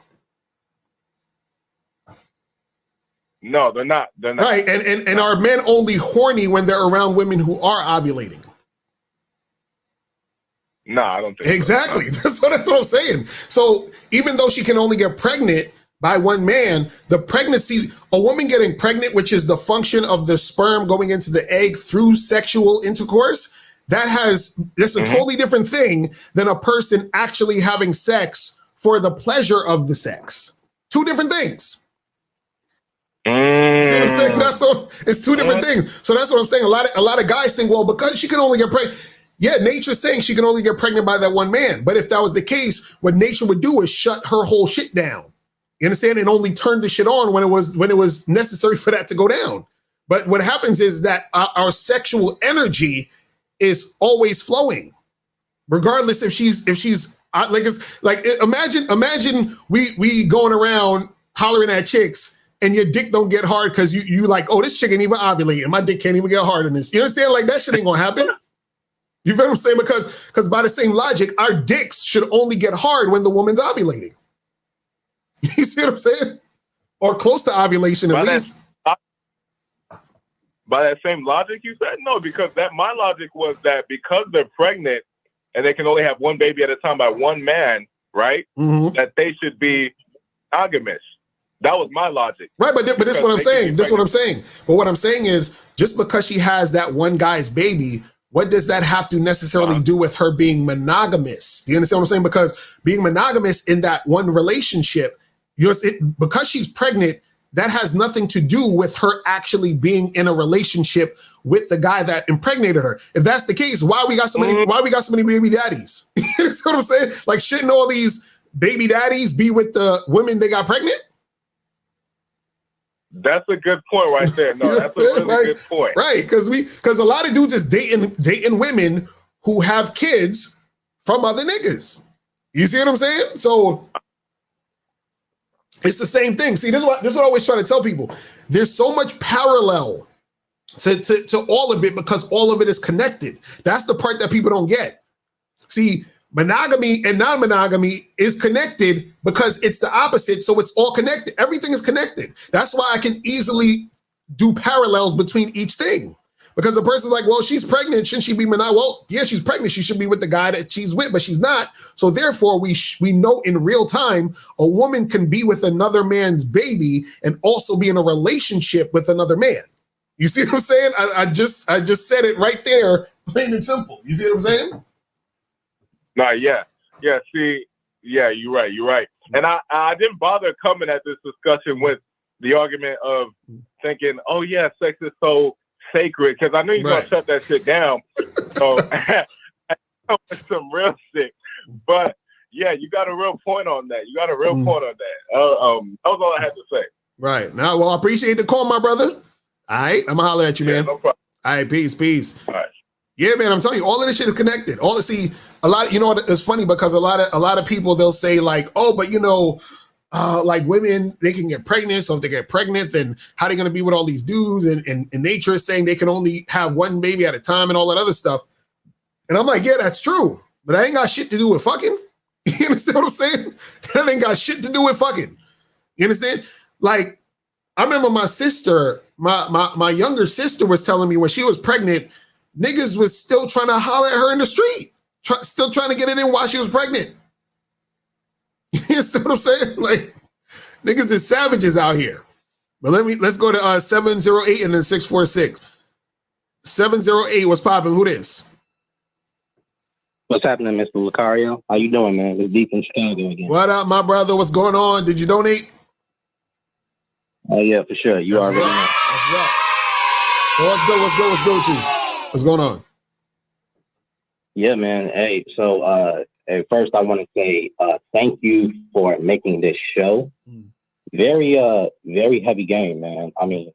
No, they're not. They're not. Right, and are men only horny when they're around women who are ovulating? No, I don't think Exactly. so. That's what I'm saying. So even though she can only get pregnant by one man, the pregnancy, a woman getting pregnant, which is the function of the sperm going into the egg through sexual intercourse, that's a totally different thing than a person actually having sex for the pleasure of the sex. Two different things. See what I'm saying? It's two different things. So that's what I'm saying. A lot of guys think, well, because she can only get pregnant. Yeah, nature's saying she can only get pregnant by that one man. But if that was the case, what nature would do is shut her whole shit down. You understand? And only turn the shit on when it was necessary for that to go down. But what happens is that our sexual energy is always flowing, regardless if she's imagine we going around hollering at chicks and your dick don't get hard because you like, oh, this chick ain't even ovulating, my dick can't even get hard in this. You understand? Like that shit ain't gonna happen. You feel what I'm saying? Because by the same logic, our dicks should only get hard when the woman's ovulating. You see what I'm saying? Or close to ovulation at least. By that same logic, you said no, because my logic was that because they're pregnant and they can only have one baby at a time by one man, right? That they should be monogamous. That was my logic. Right, but this is what I'm saying. This is what I'm saying. But what I'm saying is, just because she has that one guy's baby, what does that have to necessarily do with her being monogamous? Do you understand what I'm saying? Because being monogamous in that one relationship, because she's pregnant, that has nothing to do with her actually being in a relationship with the guy that impregnated her. If that's the case, why we got so many baby daddies? You know what I'm saying? Like, shouldn't all these baby daddies be with the women they got pregnant? That's a good point right there. No, that's a really good point. Right, because a lot of dudes is dating women who have kids from other niggas. You see what I'm saying? So it's the same thing. See, this is what I always try to tell people. There's so much parallel to all of it because all of it is connected. That's the part that people don't get. See, monogamy and non-monogamy is connected because it's the opposite. So it's all connected. Everything is connected. That's why I can easily do parallels between each thing. Because the person's like, well, she's pregnant. Shouldn't she be monogamous? Well, yeah, she's pregnant. She should be with the guy that she's with, but she's not. So therefore, we know in real time, a woman can be with another man's baby and also be in a relationship with another man. You see what I'm saying? I just said it right there, plain and simple. You see what I'm saying? No, yeah. See, yeah, you're right. And I didn't bother coming at this discussion with the argument of thinking, oh yeah, sex is so sacred, because I knew you're gonna shut that shit down. So some real shit. But yeah, you got a real point on that. That was all I had to say. Right. Now, well, I appreciate the call, my brother. All right, I'm gonna holler at you, man. No problem. All right, peace. All right. Yeah, man, I'm telling you, all of this shit is connected. A lot, it's funny because a lot of people, they'll say like, oh, but like women, they can get pregnant. So if they get pregnant, then how are they going to be with all these dudes? And nature is saying they can only have one baby at a time and all that other stuff. And I'm like, yeah, that's true. But I ain't got shit to do with fucking. You understand what I'm saying? That ain't got shit to do with fucking. You understand? Like, I remember my sister, my younger sister was telling me when she was pregnant, niggas was still trying to holler at her in the street. Still trying to get it in while she was pregnant. You see what I'm saying? Like, niggas is savages out here. But let's go to 708 and then 646. 708, what's popping? Who this? What's happening, Mr.Locario? How you doing, man? It's Deep in Chicago again. What up, my brother? What's going on? Did you donate? Oh yeah, for sure. You already know. That's right. So what's good with you? What's going on? Yeah, man. Hey, so first I want to say thank you for making this show very heavy game, man. I mean,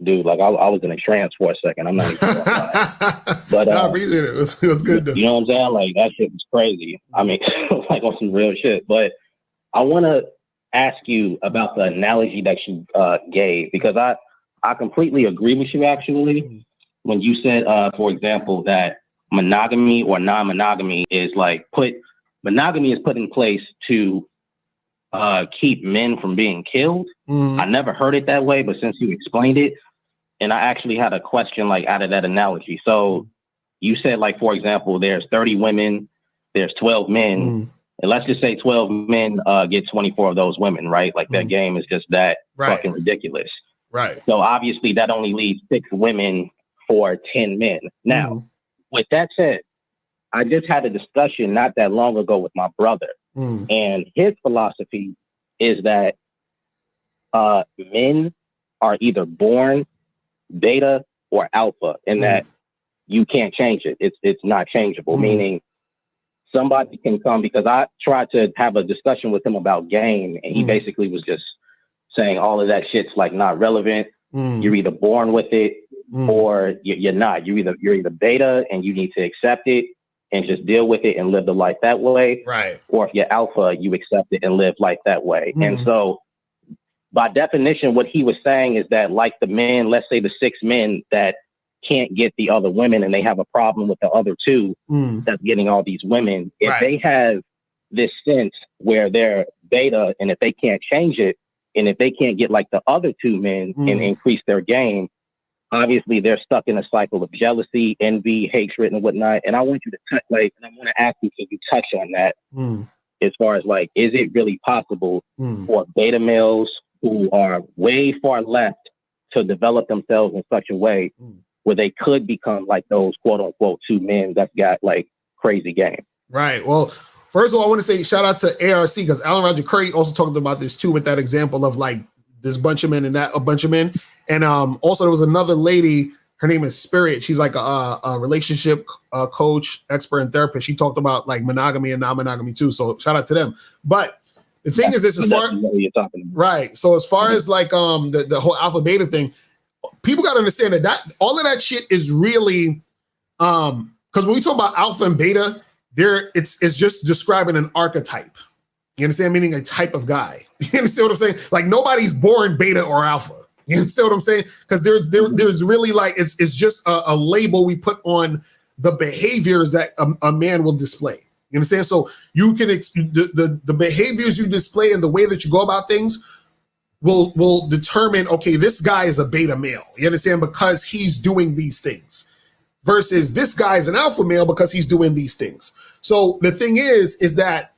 dude, like I was in a trance for a second. I'm not even gonna lie. But I appreciate it. It was good though. You know what I'm saying? Like that shit was crazy. I mean, like on some real shit. But I want to ask you about the analogy that you gave, because I completely agree with you actually when you said, for example, that monogamy or non-monogamy is monogamy is put in place to keep men from being killed. I never heard it that way, but since you explained it, and I actually had a question like out of that analogy. So you said, like, for example, there's 30 women, there's 12 men, and let's just say 12 men get 24 of those women, right? Like that game is just that fucking ridiculous. Right. So obviously that only leaves 6 women for 10 men. Now, with that said, I just had a discussion not that long ago with my brother, and his philosophy is that men are either born beta or alpha, and that you can't change it. It's not changeable, meaning somebody can come, because I tried to have a discussion with him about game, and he basically was just saying all of that shit's like not relevant. You're either born with it or you're not. You're either beta and you need to accept it and just deal with it and live the life that way. Right. Or if you're alpha, you accept it and live life that way. And so by definition, what he was saying is that, like the men, let's say the 6 men that can't get the other women and they have a problem with the other 2 that's getting all these women, if they have this sense where they're beta, and if they can't change it, and if they can't get like the other 2 men and increase their game, obviously they're stuck in a cycle of jealousy, envy, hatred, and whatnot. And I want you to touch, like, and I want to ask you, can you touch on that as far as like, is it really possible for beta males who are way far left to develop themselves in such a way where they could become like those quote unquote 2 men that's got like crazy game? Right. Well, first of all, I want to say shout out to ARC, because Alan Roger Curry also talked about this too, with that example of like this bunch of men and that a bunch of men. And also there was another lady, her name is Spirit. She's like a relationship coach, expert, and therapist. She talked about like monogamy and non-monogamy too. So shout out to them. But the thing is this, as far right. So as far as like the whole alpha beta thing, people got to understand that all of that shit is really because when we talk about alpha and beta, it's just describing an archetype. You understand? Meaning a type of guy. You understand what I'm saying? Like nobody's born beta or alpha. You understand what I'm saying? Because there's really like it's just a label we put on the behaviors that a man will display. You understand? So you can the behaviors you display and the way that you go about things will determine, okay, this guy is a beta male. You understand? Because he's doing these things. Versus this guy is an alpha male because he's doing these things. So the thing is that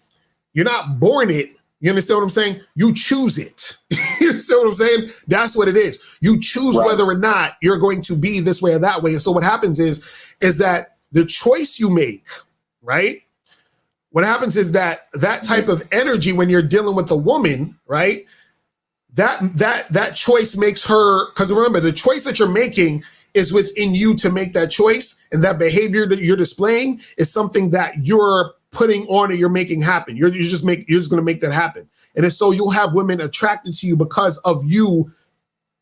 you're not born it. You understand what I'm saying? You choose it. You understand what I'm saying? That's what it is. You choose whether or not you're going to be this way or that way. And so what happens is that the choice you make, right? What happens is that type of energy when you're dealing with a woman, right? That choice makes her, because remember, the choice that you're making is within you to make that choice, and that behavior that you're displaying is something that you're putting on or you're making happen. You're just going to make that happen. And so you'll have women attracted to you because of you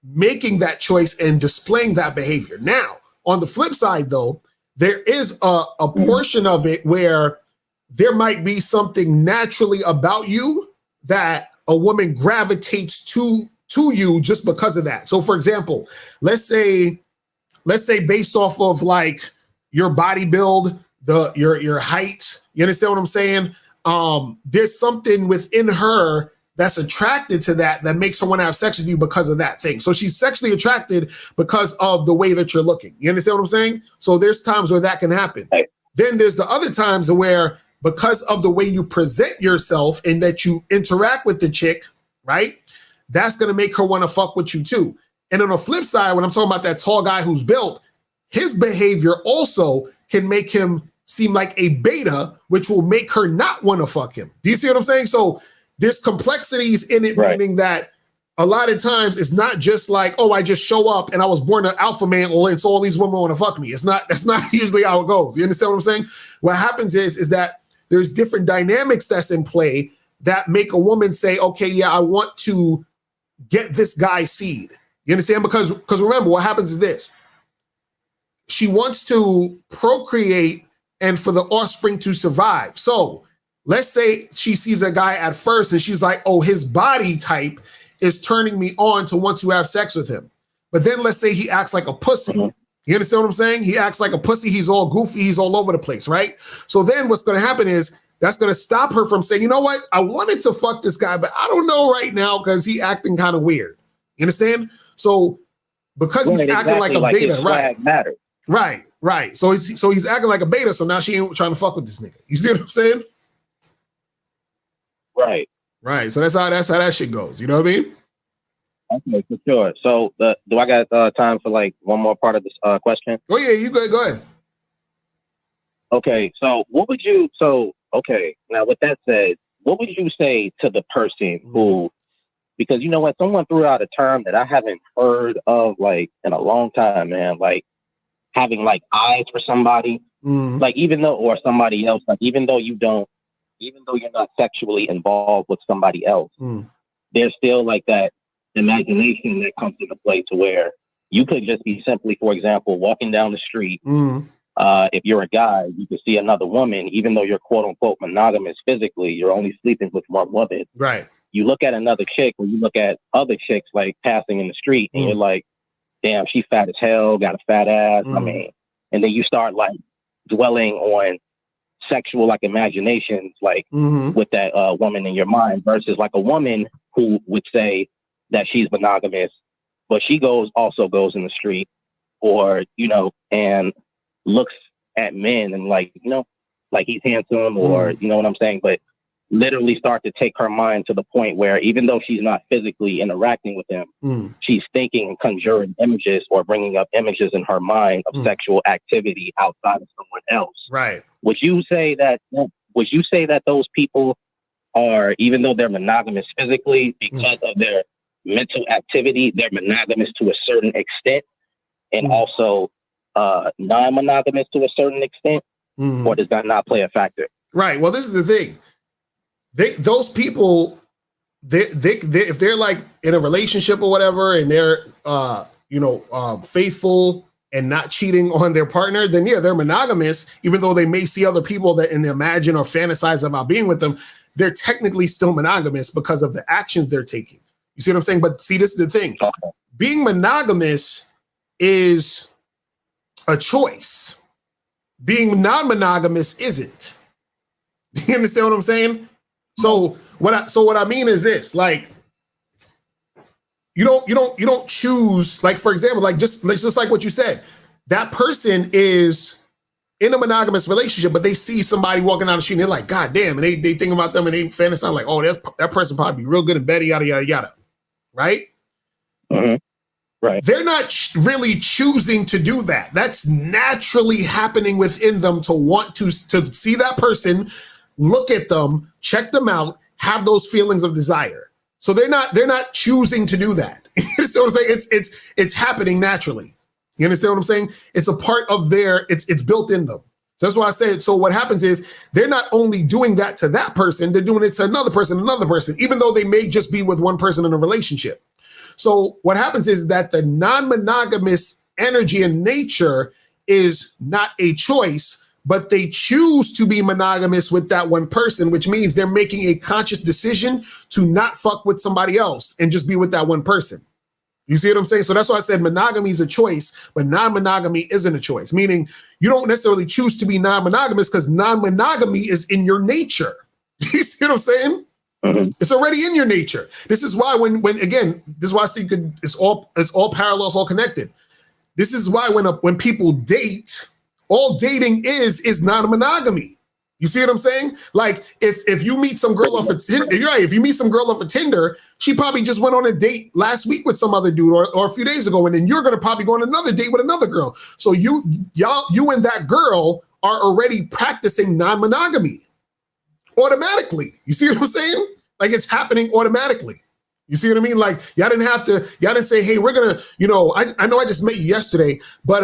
making that choice and displaying that behavior. Now, on the flip side, though, there is a portion of it where there might be something naturally about you that a woman gravitates to you just because of that. So, for example, let's say based off of like your body build, your height, you understand what I'm saying? There's something within her that's attracted to that makes her want to have sex with you because of that thing. So she's sexually attracted because of the way that you're looking. You understand what I'm saying? So there's times where that can happen. Then there's the other times where because of the way you present yourself and that you interact with the chick, right? That's going to make her want to fuck with you too. And on the flip side, when I'm talking about that tall guy who's built, his behavior also can make him seem like a beta, which will make her not want to fuck him. Do you see what I'm saying? So there's complexities in it, meaning that a lot of times it's not just like, oh, I just show up and I was born an alpha male and so all these women want to fuck me. That's not usually how it goes. You understand what I'm saying? What happens is that there's different dynamics that's in play that make a woman say, okay, yeah, I want to get this guy's seed. You understand? Because remember, what happens is this. She wants to procreate and for the offspring to survive. So let's say she sees a guy at first and she's like, oh, his body type is turning me on to want to have sex with him. But then let's say he acts like a pussy. You understand what I'm saying? He acts like a pussy. He's all goofy. He's all over the place, right? So then what's going to happen is that's going to stop her from saying, you know what? I wanted to fuck this guy, but I don't know right now because he acting kind of weird. You understand? So because he's acting like a beta, right? Right. So he's acting like a beta. So now she ain't trying to fuck with this nigga. You see what I'm saying? Right. So that's how that shit goes. You know what I mean? Okay, for sure. So do I got time for like one more part of this question? Oh yeah, you go ahead. Okay. So now with that said, what would you say to the person who, because you know what, someone threw out a term that I haven't heard of like in a long time, man, like having like eyes for somebody, like even though, or somebody else, like even though you're not sexually involved with somebody else, there's still like that imagination that comes into play to where you could just be simply, for example, walking down the street. If you're a guy, you can see another woman, even though you're quote unquote monogamous physically, you're only sleeping with one woman. Right. You look at another chick, or you look at other chicks like passing in the street, and you're like, damn, she fat as hell, got a fat ass. I mean, and then you start like dwelling on sexual like imaginations, like with that woman in your mind, versus like a woman who would say that she's monogamous, but she also goes in the street, or, you know, and looks at men and like, you know, like he's handsome, or, you know what I'm saying? But literally start to take her mind to the point where even though she's not physically interacting with him, she's thinking and conjuring images or bringing up images in her mind of sexual activity outside of someone else. Right. Would you say that those people are, even though they're monogamous physically, because of their mental activity, they're monogamous to a certain extent, and also non-monogamous to a certain extent, or does that not play a factor? Right. Well, this is the thing. Those people, if they're like in a relationship or whatever, and they're faithful and not cheating on their partner, then yeah, they're monogamous. Even though they may see other people that and imagine or fantasize about being with them, they're technically still monogamous because of the actions they're taking. You see what I'm saying? But see, this is the thing. Being monogamous is a choice. Being non-monogamous isn't. Do you understand what I'm saying? So what I mean is this, like, you don't choose, like, for example, like just like what you said, that person is in a monogamous relationship, but they see somebody walking down the street and they're like, God damn, and they think about them and they fantasize like, oh, that person probably be real good in bed, yada, yada, yada. Right? Right. They're not really choosing to do that. That's naturally happening within them to want to see that person, look at them, check them out, have those feelings of desire. So they're not choosing to do that. You understand what I'm saying? It's happening naturally. You understand what I'm saying? It's a part of it's built in them. So that's why I said, so what happens is they're not only doing that to that person, they're doing it to another person, even though they may just be with one person in a relationship. So what happens is that the non-monogamous energy in nature is not a choice, but they choose to be monogamous with that one person, which means they're making a conscious decision to not fuck with somebody else and just be with that one person. You see what I'm saying? So that's why I said monogamy is a choice, but non-monogamy isn't a choice, meaning you don't necessarily choose to be non-monogamous because non-monogamy is in your nature. You see what I'm saying? It's already in your nature. This is why when again, this is why I see it's all parallel, it's all connected. This is why when people date, all dating is non-monogamy. You see what I'm saying? Like if you meet some girl off of Tinder, you're right. If you meet some girl off of Tinder, she probably just went on a date last week with some other dude or a few days ago, and then you're gonna probably go on another date with another girl. So you and that girl are already practicing non-monogamy automatically. You see what I'm saying? Like it's happening automatically. You see what I mean? Like y'all didn't say, hey, we're gonna, I know I just met you yesterday, but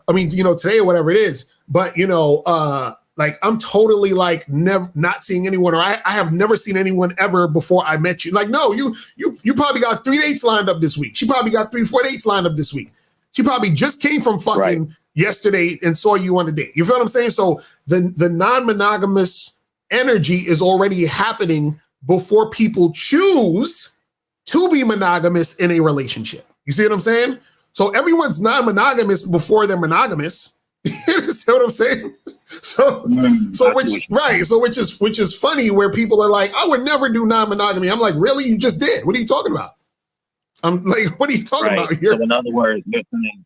today or whatever it is, but like Like I'm totally like never not seeing anyone, or I have never seen anyone ever before I met you. Like, no, you probably got 3 dates lined up this week. She probably got 3-4 dates lined up this week. She probably just came from fucking yesterday and saw you on a date. You feel what I'm saying? So the non-monogamous energy is already happening before people choose to be monogamous in a relationship. You see what I'm saying? So everyone's non-monogamous before they're monogamous. You see what I'm saying? So which is funny, where people are like, I would never do non-monogamy. I'm like, really? You just did. What are you talking about? I'm like, what are you talking about here? So in other words, you're saying,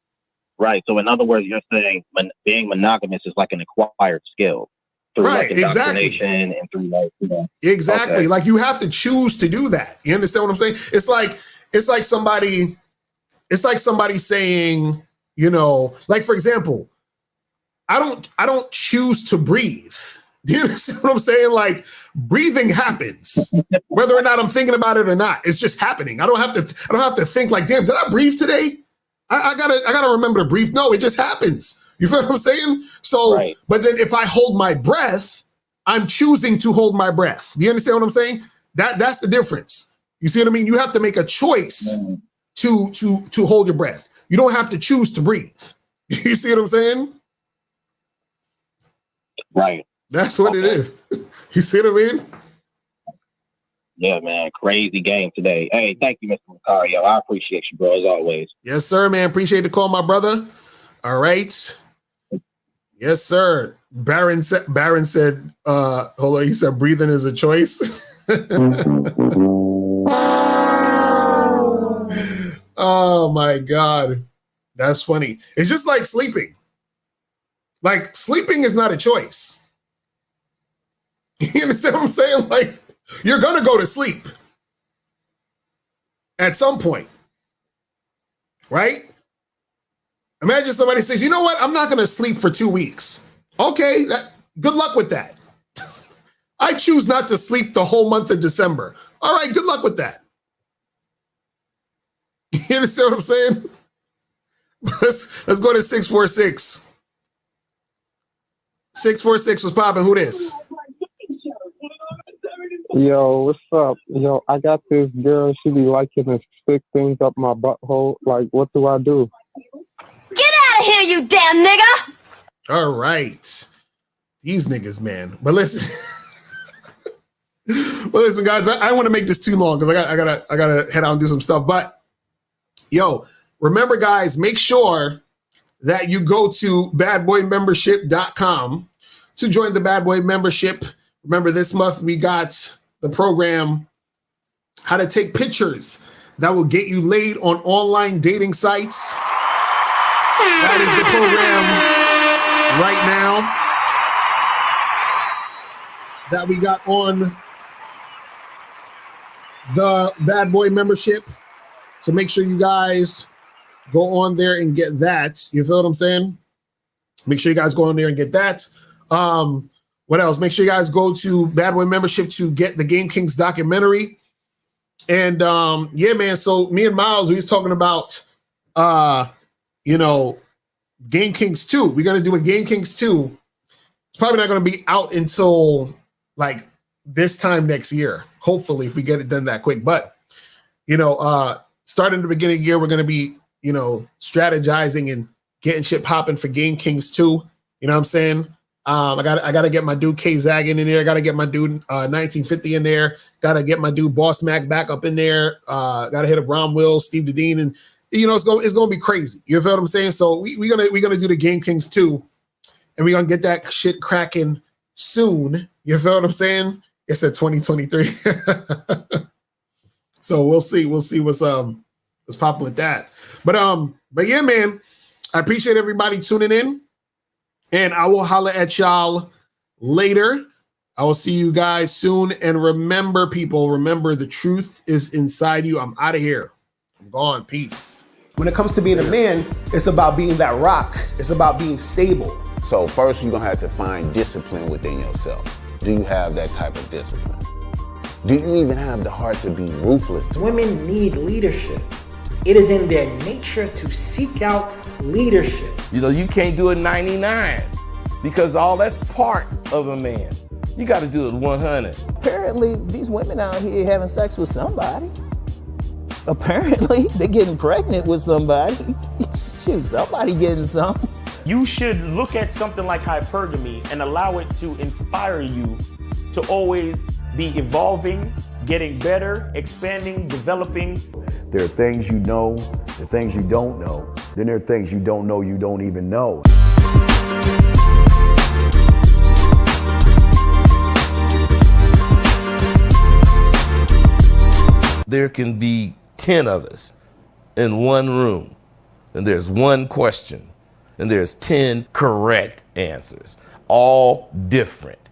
So in other words, you're saying being monogamous is like an acquired skill through like indoctrination and through like, Exactly. Okay. Like you have to choose to do that. You understand what I'm saying? It's like somebody saying, like for example, I don't choose to breathe. Do you understand what I'm saying? Like breathing happens, whether or not I'm thinking about it or not. It's just happening. I don't have to think like, damn, did I breathe today? I gotta remember to breathe. No, it just happens. You feel what I'm saying? So, but then if I hold my breath, I'm choosing to hold my breath. Do you understand what I'm saying? That's the difference. You see what I mean? You have to make a choice to hold your breath. You don't have to choose to breathe. You see what I'm saying? Right. That's what it is. You see what I mean? Yeah, man. Crazy game today. Hey, thank you, Mr. Locario. I appreciate you, bro, as always. Yes, sir, man. Appreciate the call, my brother. All right. Yes, sir. Baron said, hold on, he said breathing is a choice. Oh my God. That's funny. It's just like sleeping. Like sleeping is not a choice. You understand what I'm saying? Like you're gonna go to sleep at some point, right? Imagine somebody says, you know what? I'm not gonna sleep for 2 weeks. Okay, good luck with that. I choose not to sleep the whole month of December. All right, good luck with that. You understand what I'm saying? Let's go to 646. 646 was popping. Who this? Yo, what's up? Yo, I got this girl. She be liking to stick things up my butthole. Like, what do I do? Get out of here, you damn nigga! All right. These niggas, man. But listen. Guys, I want to make this too long because I gotta head out and do some stuff. But yo, remember, guys, make sure that you go to badboymembership.com to join the Bad Boy membership. Remember, this month we got the program, How to Take Pictures That Will Get You Laid on Online Dating Sites. That is the program right now that we got on the Bad Boy membership. So make sure you guys go on there and get that. You feel what I'm saying? Make sure you guys go on there and get that. What else? Make sure you guys go to Bad Boy membership to get the Game Kings documentary. And yeah, man. So me and Miles, we was talking about Game Kings 2. We're gonna do a Game Kings 2. It's probably not gonna be out until like this time next year. Hopefully, if we get it done that quick. But starting the beginning of the year, we're gonna be strategizing and getting shit popping for Game Kings 2. You know what I'm saying? I gotta get my dude K Zaggin in there. Gotta get my dude 1950 in there. Gotta get my dude Boss Mac back up in there. Gotta hit up Ron Will, Steve Dedeen, and it's gonna be crazy. You feel what I'm saying? So we're gonna do the Game Kings 2, and we're gonna get that shit cracking soon. You feel what I'm saying? It's at 2023. So we'll see what's popping with that. But yeah, man, I appreciate everybody tuning in. And I will holler at y'all later. I will see you guys soon. And remember, people, the truth is inside you. I'm out of here. I'm gone. Peace. When it comes to being a man, it's about being that rock. It's about being stable. So first, you're going to have to find discipline within yourself. Do you have that type of discipline? Do you even have the heart to be ruthless? Women need leadership. It is in their nature to seek out leadership. You can't do it 99. because all that's part of a man. You got to do it 100. Apparently, these women out here having sex with somebody. Apparently, they're getting pregnant with somebody. Shoot, somebody getting some. You should look at something like hypergamy and allow it to inspire you to always be evolving, getting better, expanding, developing. There are things you know, there are things you don't know. Then there are things you don't know you don't even know. There can be 10 of us in one room, and there's one question, and there's 10 correct answers, all different.